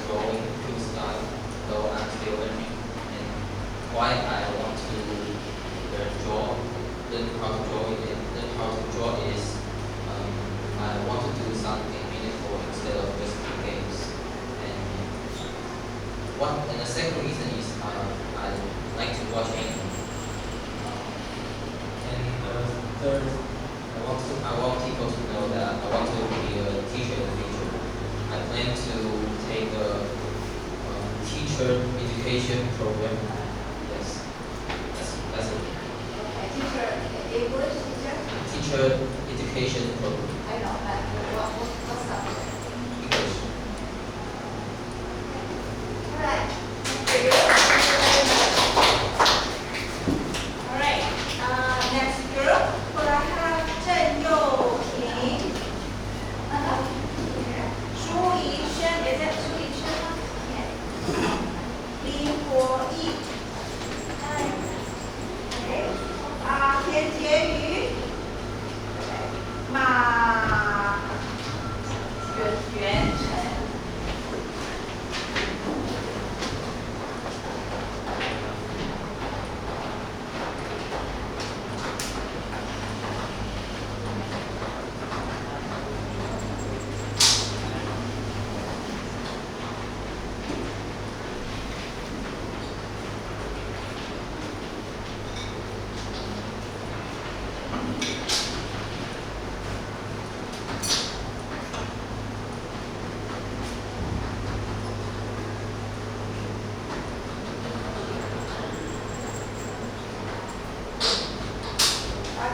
drawing too style, though I'm still learning. And why I want to learn how to draw is I want to do something meaningful instead of just play games. And the second reason is I like to watch anime. And third, I want people to know that I want to be a teacher in the future. I plan to take a teacher education program. Yes, that's it. Okay, teacher, English teacher? Teacher education program. I know, but what subject? English. Alright, thank you. Alright, next group, could I have Zheng Youqing? Shu Yishen, is it Shu Yishen? Yes. Li Huoyi. Okay. Tian Jieyu. Ma Yuan Chen.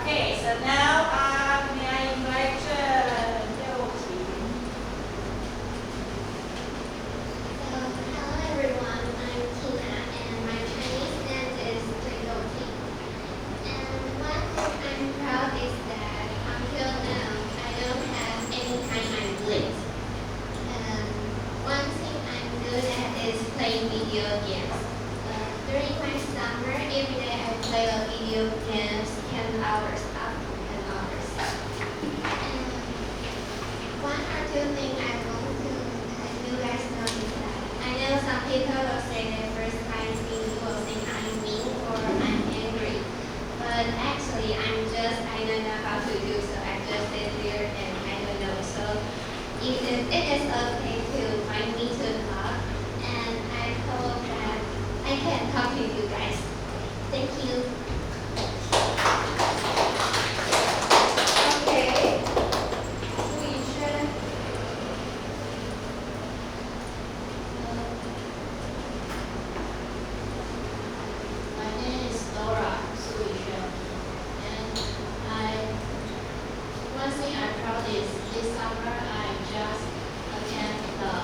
Okay, so now may I invite Youqing? Hello everyone, I'm Tina and my Chinese name is Chen. And one thing I'm proud is that until now I don't have any time I'm late. And one thing I'm good at is playing video games. During my summer, every day I play a video games 10 hours up to 10 hours. And one or two things I want to let you guys know is that I know some people will say their first time seeing me will think I'm mean or I'm angry. But actually I don't know how to do so. I just sit here and I don't know. So it is okay to find me to talk, and I hope that I can talk to you guys. Thank you. Okay. Shu Yishen. My name is Laura Suishan, and one thing I'm proud is this summer I just attended the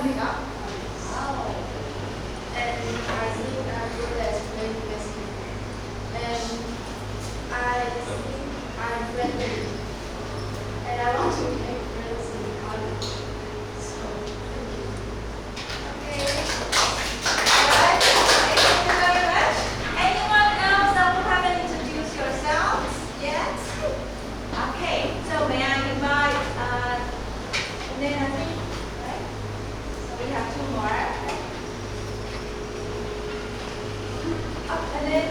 coming up. Wow. And I think I'm good at playing basketball. And I think I'm friendly. And I want to make friends in college. So, thank you. Okay. Alright. Thank you very much. Anyone else that will haven't introduced yourselves yet? Okay. So may I invite and then I think, right? So we have 2 more. And then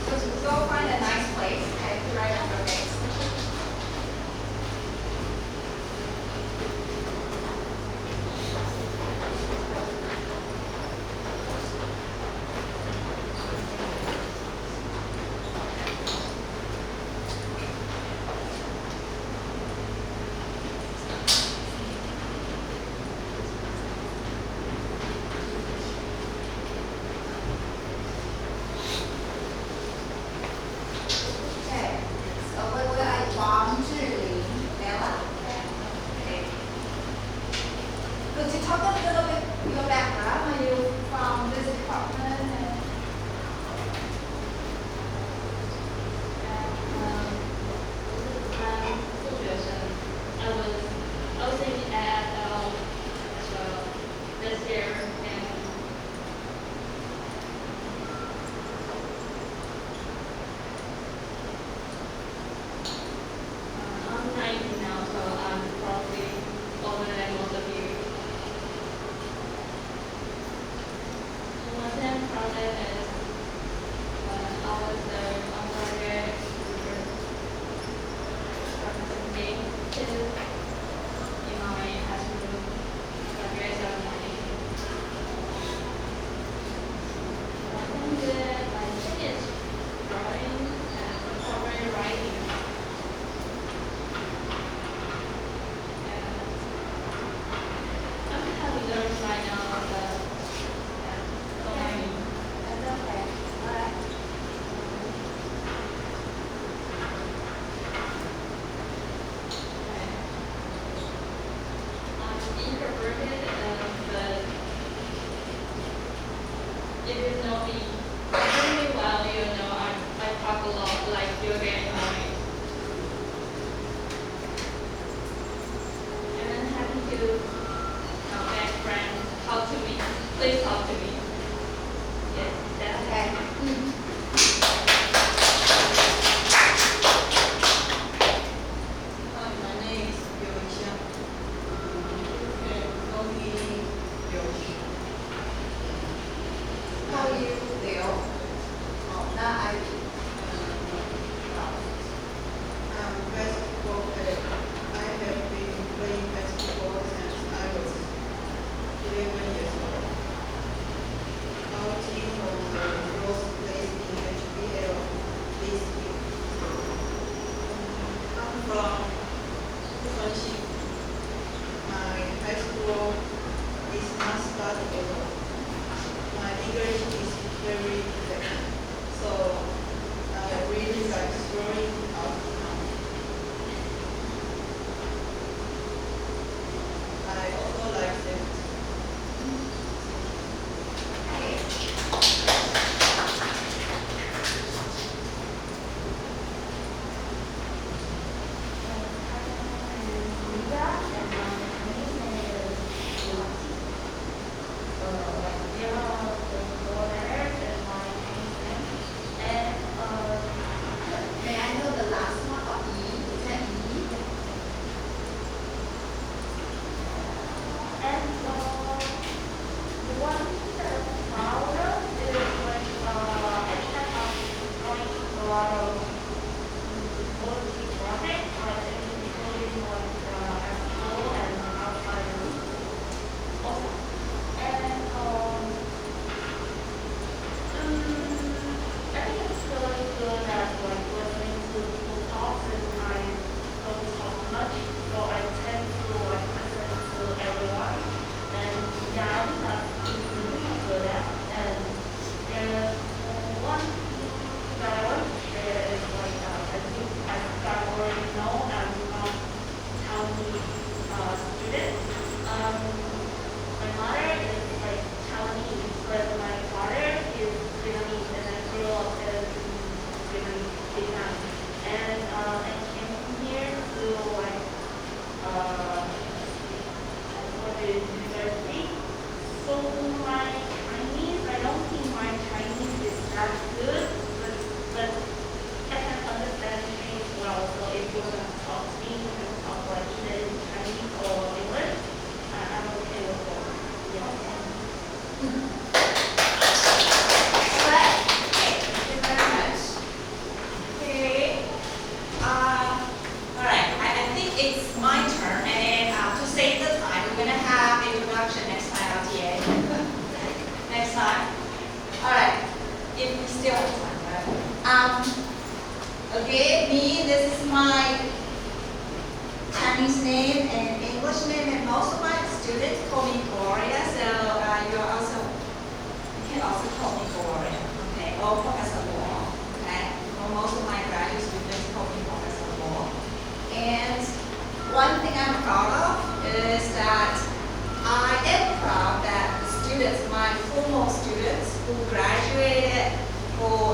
so go find a nice place and write up your names. Okay. So what will I Wang Zhiling, Bella? Okay. Could you talk a little bit your background? Are you from this department? And I was thinking at this year and I'm 19 now, so I'm probably older than most of you. My same project is I was the undergraduate representing in my high school graduate ceremony. I think that my thing is drawing and performing writing. I'm having those right now, but yeah, that's okay. All right. I'm introverted, but if you know me really well, you know I talk a lot, like you get annoyed. And I'm happy to make friends. Talk to me. Please talk to me. Yes, that's Okay. Hi, my name is Liu Xiang. You can call me Liu. How are you, Leo? Oh, now I I'm a basketball player. I have been playing basketball since I was 11 years old. Our team from the first place in HBL this year. I'm from Fujian. My high school is not studied at all. My English is very good, so I really like throwing out now. I also like that. may I know the last one of E? Is that E? are good, but I can understand things well. So if you're going to talk to me, you're going to talk like either in Chinese or English, I'm okay with both. Yeah. Right. Okay. Thank you very much. Okay. All right. I think it's my turn, and to save the time, we're gonna have introduction next time, LTA. Next time. All right. If we still have time, right? Okay, this is my Chinese name and English name, and most of my students call me Gloria, so you can also call me Gloria, okay, or Professor Law, okay? Well, most of my graduate students call me Professor Law. And one thing I'm proud of is that I am proud that the students, my former students who graduated, who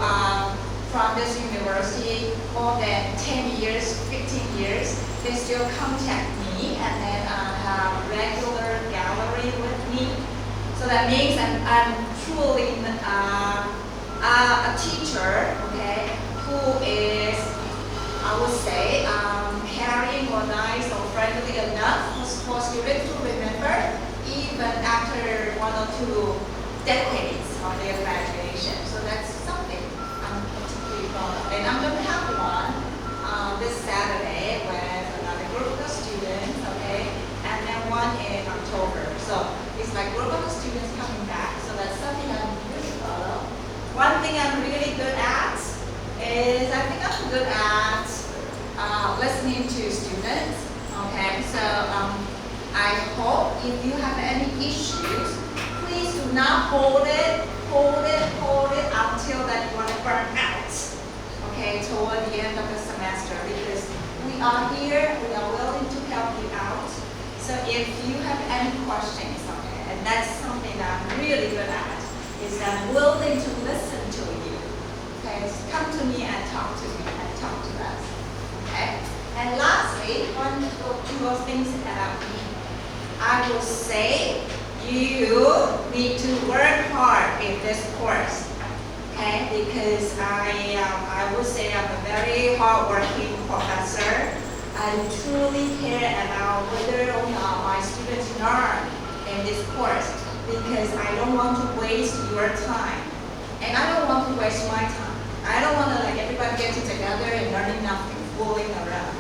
from this university more than 10 years, 15 years, they still contact me and then have regular gallery with me. So that means I'm truly a teacher, okay, who is, I would say, caring or nice or friendly enough for students to remember even after 1 or 2 decades of their graduation. So that's something I'm particularly proud of. And I'm going to have one this Saturday with another group of students, okay, and then one in October. So it's like group of students coming back. So that's something I'm really proud of. One thing I'm really good at is I think I'm good at listening to students. Okay, so I hope if you have any issues, please do not hold it until that you want to burn out. Okay, toward the end of the semester, because we are here, we are willing to help you out. So if you have any questions, okay, and that's something that I'm really good at, is that I'm willing to listen to you. Okay, so come to me and talk to me and talk to us. Okay, and lastly, one or two of things about me. I will say you need to work hard in this course. Okay, because I would say I'm a very hardworking professor. I truly care about whether or not my students learn in this course, because I don't want to waste your time, and I don't want to waste my time. I don't want to like everybody getting together and learning nothing, fooling around.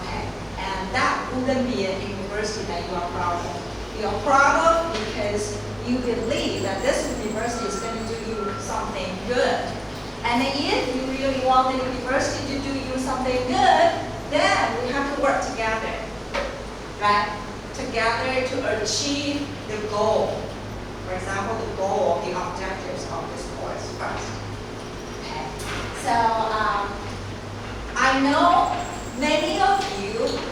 Okay, and that wouldn't be a university that you are proud of. You are proud of because you believe that this university is going to do you something good. And if you really want the university to do you something good, then we have to work together, right? Together to achieve the goal. For example, the goal, the objectives of this course first. Okay. So I know many of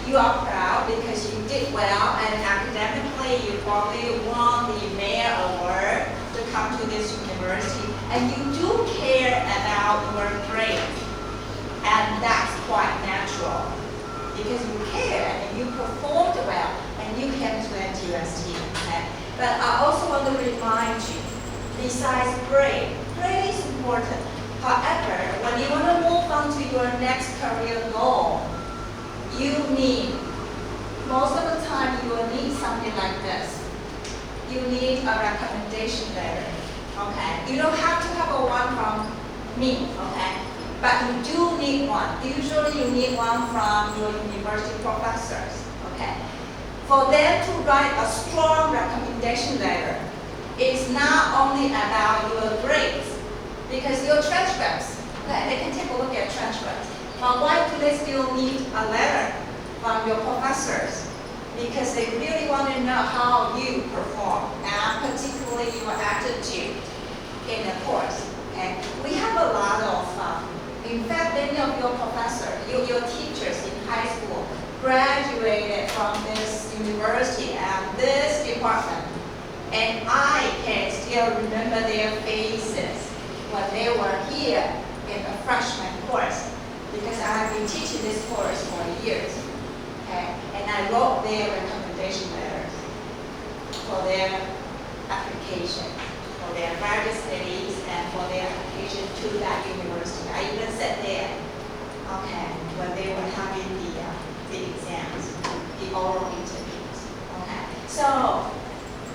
you are proud because you did well, and academically you probably won the mayor award to come to this university, and you do care about your grades, and that's quite natural because you care and you performed well and you came to NTUST. Okay? But I also want to remind you, besides grade is important. However, when you want to move on to your next career goal, you need, most of the time you will need something like this. You need a recommendation letter, okay? You don't have to have a one from me, okay? But you do need one. Usually you need one from your university professors, okay? For them to write a strong recommendation letter, it's not only about your grades, because your transcripts, okay, they can take a look at transcripts. But why do they still need a letter from your professors? Because they really want to know how you perform, and particularly your attitude in the course. Okay? We have a lot of, in fact, many of your professors, your teachers in high school graduated from this university and this department. And I can still remember their faces when they were here in the freshman course, because I have been teaching this course for years. Okay? And I wrote their recommendation letters for their application, for their graduate studies, and for their application application to that university. I even sat there, okay, when they were having the exams, the oral interviews, okay. So,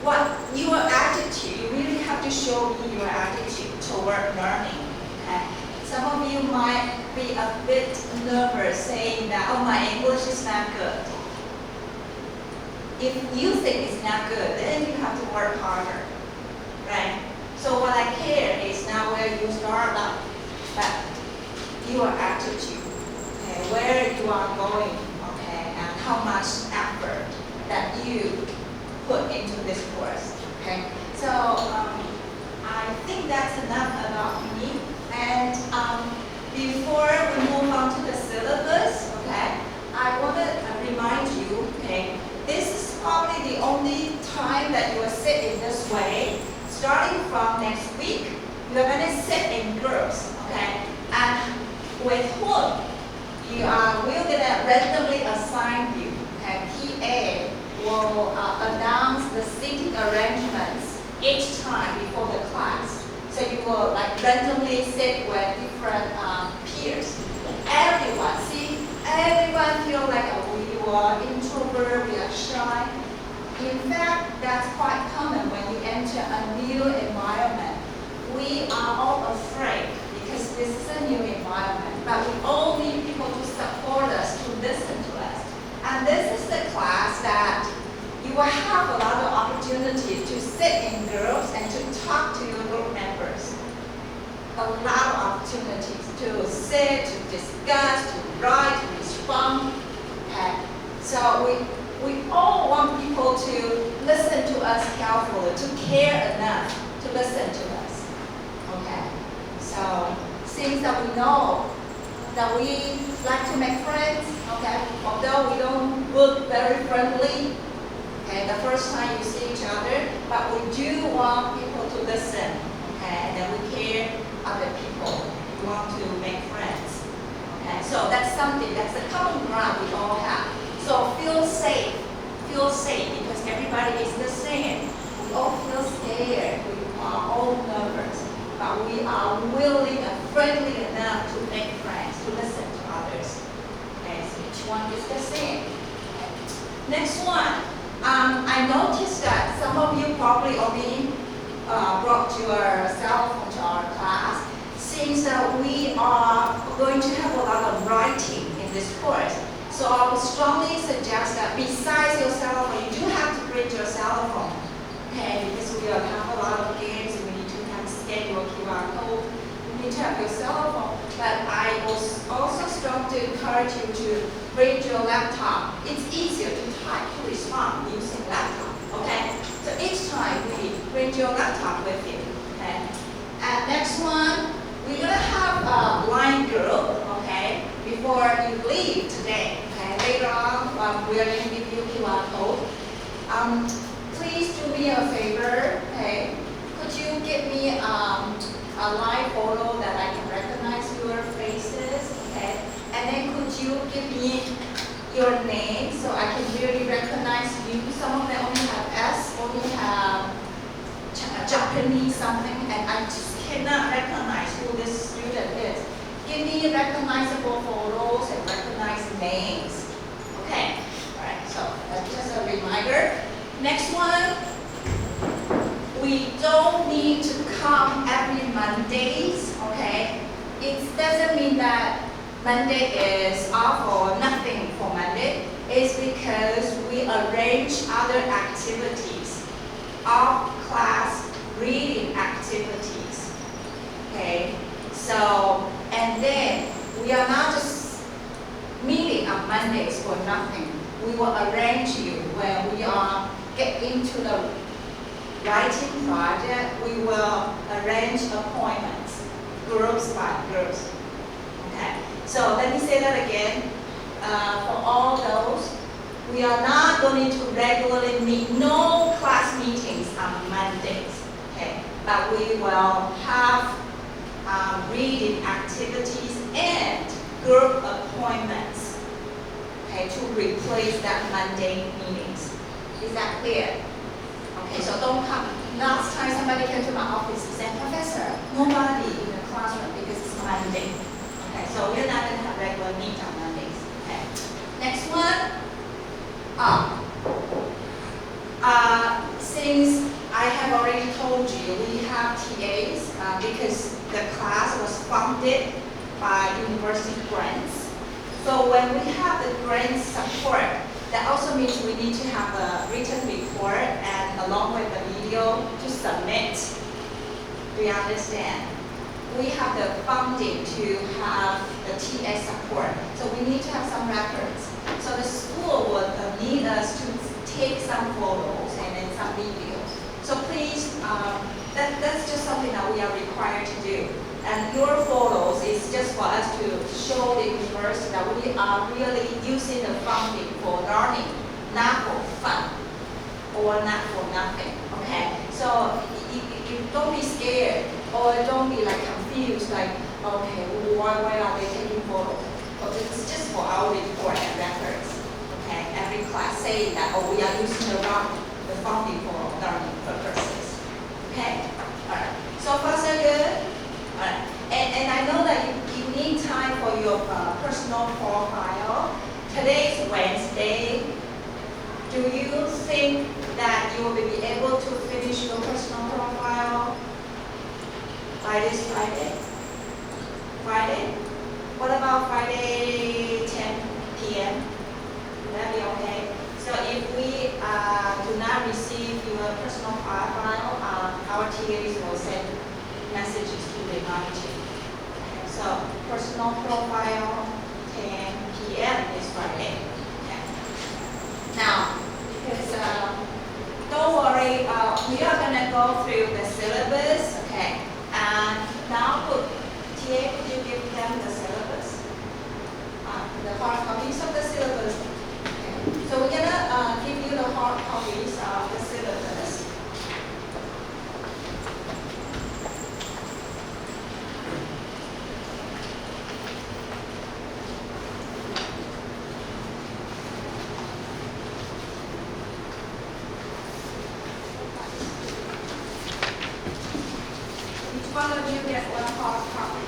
what your attitude, you really have to show me your attitude toward learning, okay. Some of you might be a bit nervous saying that, oh, my English is not good. If you think it's not good, then you have to work harder, right? So what I care is not where you start up, but your attitude, okay, where you are going, okay, and how much effort that you put into this course, okay? So I think that's enough about me. And before we move on to the syllabus, okay, I want to remind you, okay, this is probably the only time that you will sit in this way. Starting from next week, you're going to sit in groups, okay? And with whom we're going to randomly assign you, okay? TA will announce the seating arrangements each time before the class. So you will like randomly sit with different peers. Everyone feel like we are introvert, we are shy. In fact, that's quite common when you enter a new environment. We are all afraid because this is a new environment, but we all need people to support us, to listen to us. And this is the class that you will have a lot of opportunity to sit in groups and to talk to your group members. A lot of opportunities to sit, to discuss, to write, to respond. Okay. So we all want people to listen to us carefully, to care enough to listen to us. Okay. So since that we know that we like to make friends, okay, although we don't look very friendly, okay, the first time you see each other, but we do want people to listen, okay, and then we care other people. We want to make friends. Okay, so that's something, that's the common ground we all have. So feel safe because everybody is the same. We all feel scared, we are all nervous, but we are willing and friendly enough to make friends, to listen to others. Okay, so each one is the same. Okay. Next one, I noticed that some of you probably already brought your cell phone to our class. Since we are going to have a lot of writing in this course, so I would strongly suggest that besides your cell phone, you do have to bring your cell phone, okay? Because we have a lot of games, we need to have schedule QR code, you need to have your cell phone. But I was also strong to encourage you to bring your laptop. It's easier to type, to respond using laptop, okay? So each time we bring your laptop with you, okay? And next one, we're gonna have a blind group, okay, before you leave today, okay? Later on, we are gonna give you QR code. Please do me a favor, okay? Could you give me a live photo that I can recognize your faces, okay? And then could you give me your name so I can really recognize you? Some of them only have S, only have Japanese something, and I just cannot recognize who this student is. Give me recognizable photos and recognized names. Okay, all right, so that's just a reminder. Next one, we don't need to come every Mondays, okay? It doesn't mean that Monday is off or nothing for Monday. It's because we arrange other activities, off-class reading activities, okay? So, and then we are not just meeting on Mondays for nothing. We will arrange you when we are get into the writing project. We will arrange appointments, groups by groups. Okay. So let me say that again. For all those, we are not going to regularly meet, no class meetings on Mondays. Okay. But we will have reading activities and group appointments, okay, to replace that Monday meetings. Is that clear? Okay, so don't come. Last time somebody came to my office and said, Professor, nobody in the class so we're not going to have regular meet on Mondays. Okay. Next one. Since I have already told you, we have TAs because the class was funded by university grants. So when we have the grant support, that also means we need to have a written report and along with the video to submit. Do you understand? We have the funding to have the TA support. So we need to have some records. So the school would need us to take some photos and then some videos. So please, that's just something that we are required to do. And your photos is just for us to show the university that we are really using the funding for learning, not for fun or not for nothing. Okay? So you don't be scared or don't be like confused, like, okay, why are they taking photos? But it's just for our report and records. Okay? Every class saying that, oh, we are using the funding for learning purposes. Okay? All right. So far so good. All right. And I know that you need time for your personal profile. Today is Wednesday. Do you think that you will be able to finish your personal profile by this Friday? Friday? What about Friday 10 p.m.? Would that be okay? So if we do not receive your personal profile, our TAs will send messages to remind you. Okay, so personal profile 10 p.m. is Friday. Okay. Now, because don't worry, we are gonna go through the syllabus. Okay. And now, TA, could you give them the syllabus? The hard copies of the syllabus. Okay. So we're gonna give you the hard copies of the syllabus. Each one of you get one hard copy.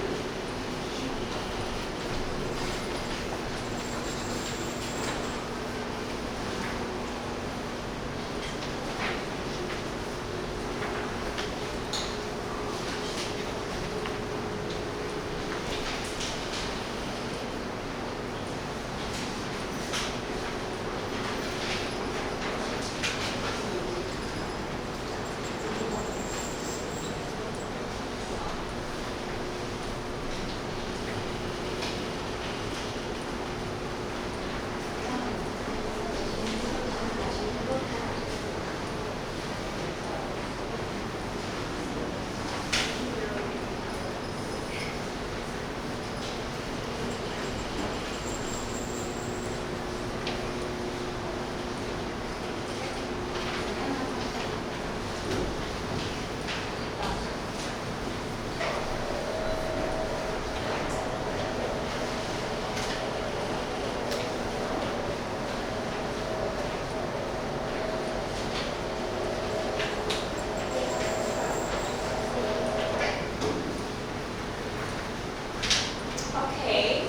Okay.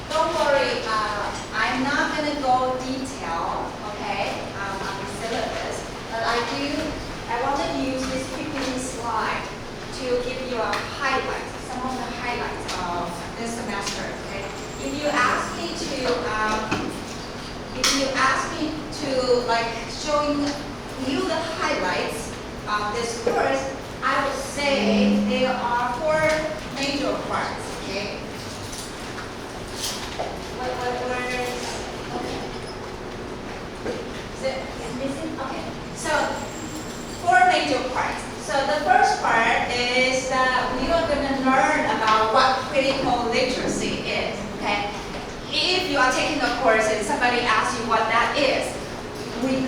Don't worry, I'm not going to go detail, okay, on the syllabus, but I want to use this PPT slide to give you a highlight, some of the highlights of this semester, okay. If you ask me to like showing you the highlights of this course, I would say there are 4 major parts. Okay. Is missing? Okay. So 4 major parts. So the first part is that we are going to learn about what critical literacy is. Okay. If you are taking a course and somebody asks you what that is, we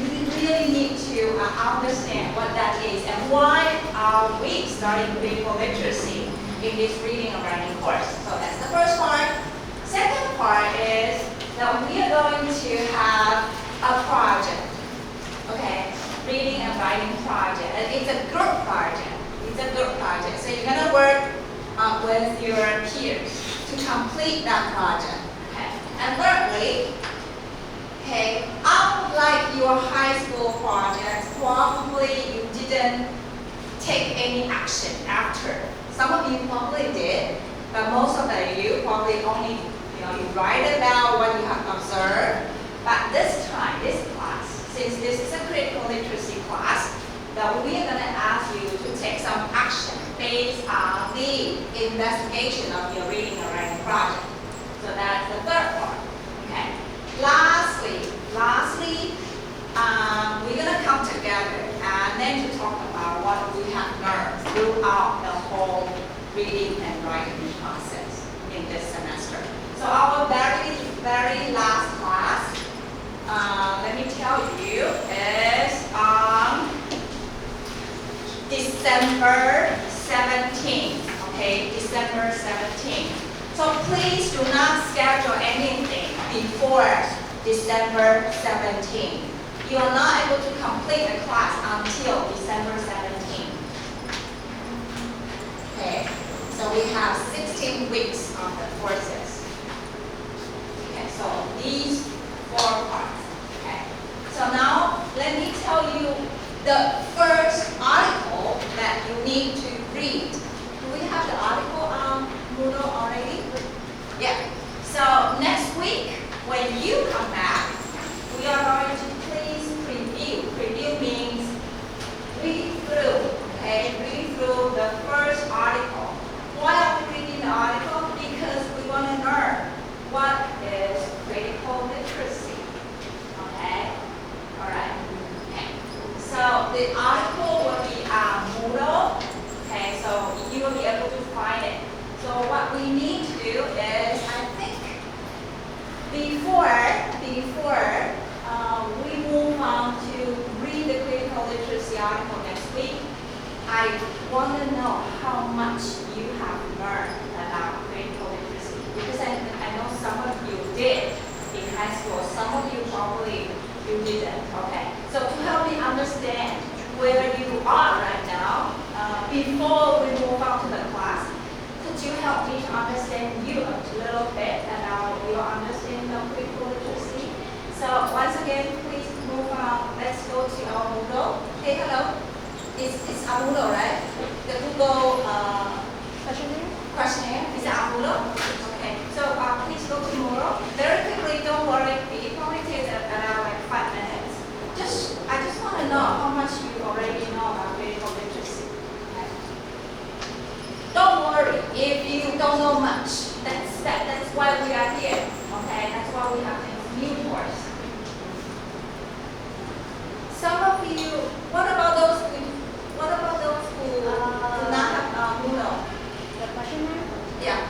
really need to understand what that is and why are we studying critical literacy in this reading and writing course. So that's the first part. Second part is that we are going to have a project. Okay, reading and writing project. And it's a group project. It's a group project. So you're gonna work with your peers. to complete that project. Okay. And thirdly, okay, unlike your high school projects, probably you didn't take any action after. Some of you probably did, but most of you probably only, you write about what you have observed. But this time, this class, since this is a critical literacy class, that we are going to ask you to take some action based on the investigation of your reading and writing project. So that's the third part. Okay. Lastly, we're going to come together and then to talk about what we have learned throughout the whole reading and writing process in this semester. So our very, very last class, let me tell you, is December 17th. Okay, December 17th. So please do not schedule anything before December 17th. You are not able to complete the class until December 17th. Okay, so we have 16 weeks of the courses. Okay, so these 4 parts. Okay, so now let me tell you the first article that you need to read. Do we have the article on Moodle already? Yeah. So next week, when you come back, we are going to please preview. Preview means read through. Okay, read through the first article. Why are we reading the article? Because we want to learn what is critical literacy. Okay? Alright. Okay. So the article will be on Moodle. Okay, so you will be able to find it. So what we need to do is, I think, before we move on to read the critical literacy article next week, I want to know how much you have learned about critical literacy. Because I know some of you did in high school, some of you probably you didn't. Okay, so to help me understand where you are right now, before we move on to the class, could you help me to understand you a little bit about your understanding of critical literacy? So once again, please move on. Let's go to our Moodle. Hey, hello. It's our Moodle, right? The Google questionnaire. Is it our Moodle? Okay. So please go to Moodle. Very quickly, don't worry. It probably takes around like 5 minutes. I just want to know how much you already know about critical literacy. Okay. Don't worry if you don't know much. That's why we are here. Okay. That's why we have this new course. Some of you, what about those who do not have Moodle? The questionnaire? Yeah.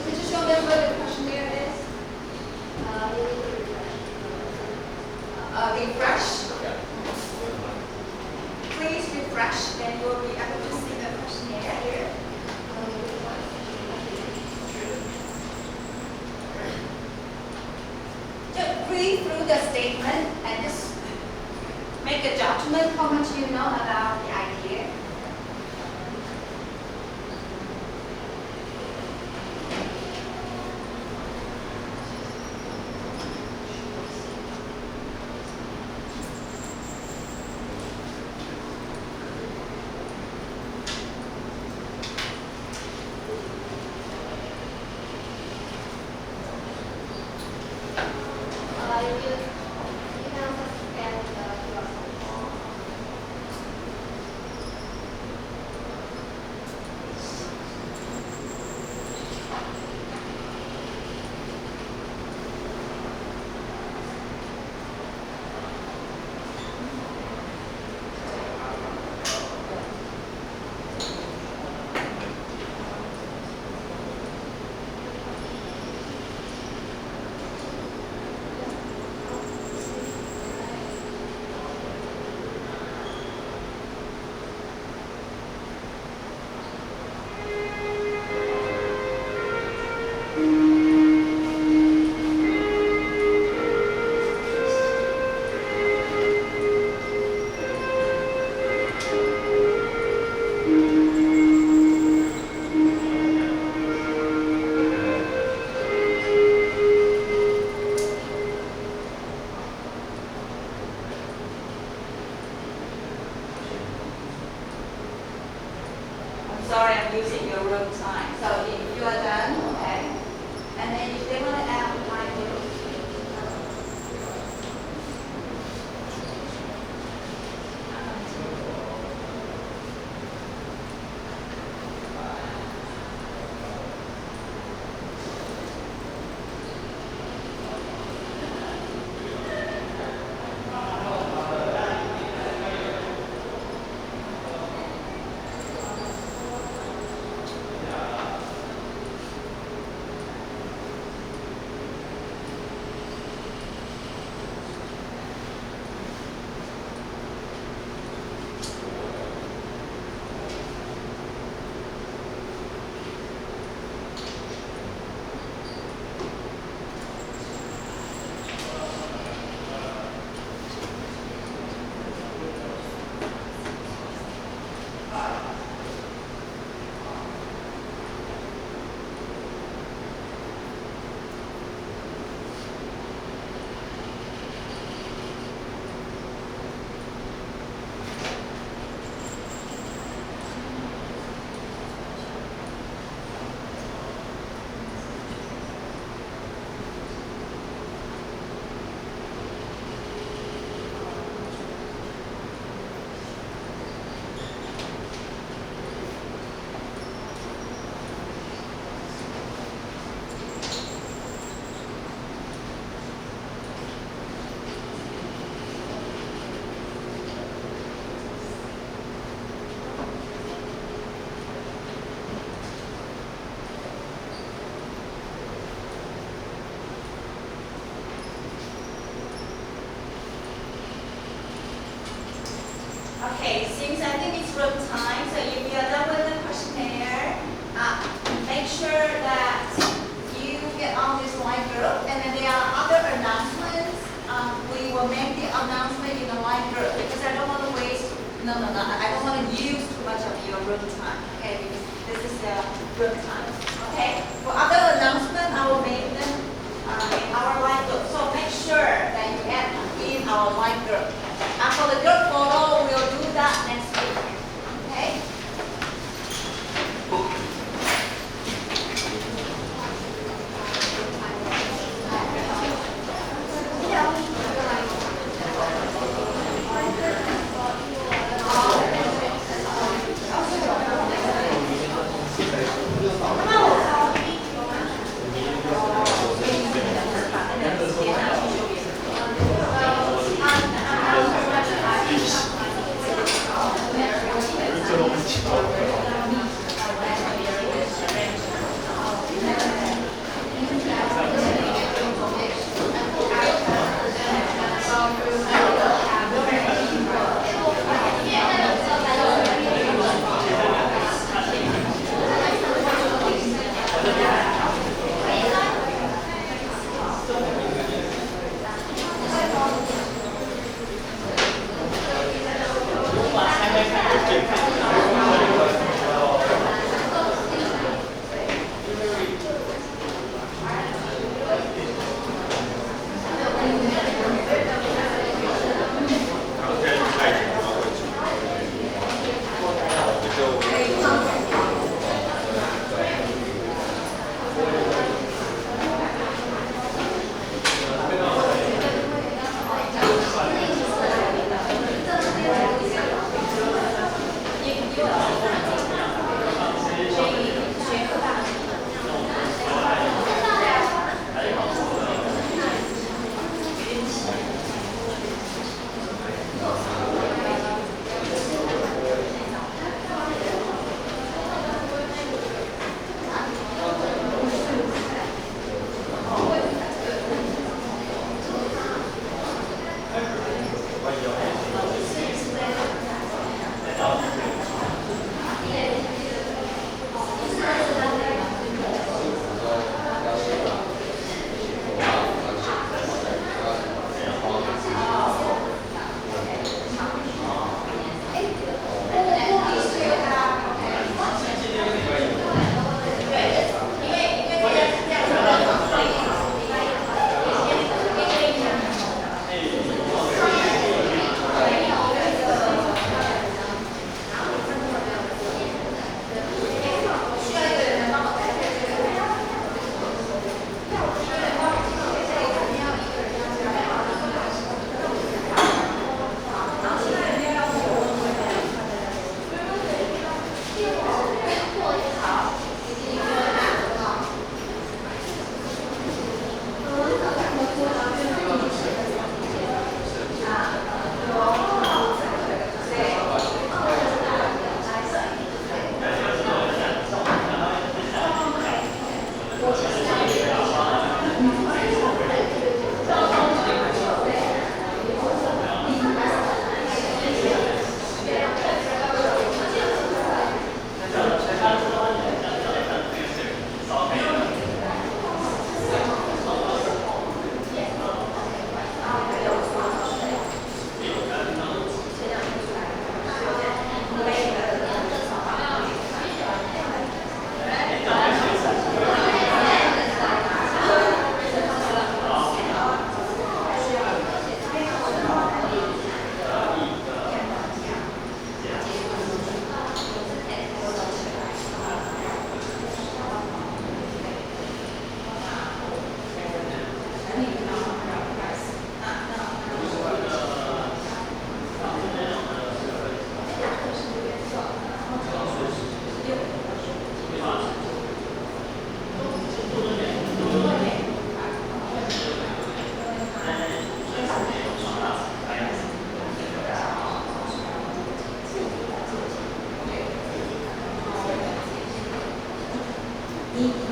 Could you show them what the questionnaire is? Refresh. Please refresh, then you will be able to see the questionnaire here. Just read through the statement and just make a judgment how much you know about the idea. You can also scan the QR code. group time. So if you are done with the questionnaire, make sure that you get on this line group, and then there are other announcements. We will make the announcement in the line group because I don't want to waste. No, I don't want to use too much of your group time. Okay, because this is the group time. Okay. For other announcements, I will make them in our line group. So make sure that you add in our line group. And for the group photo, we'll do that next week. Okay.你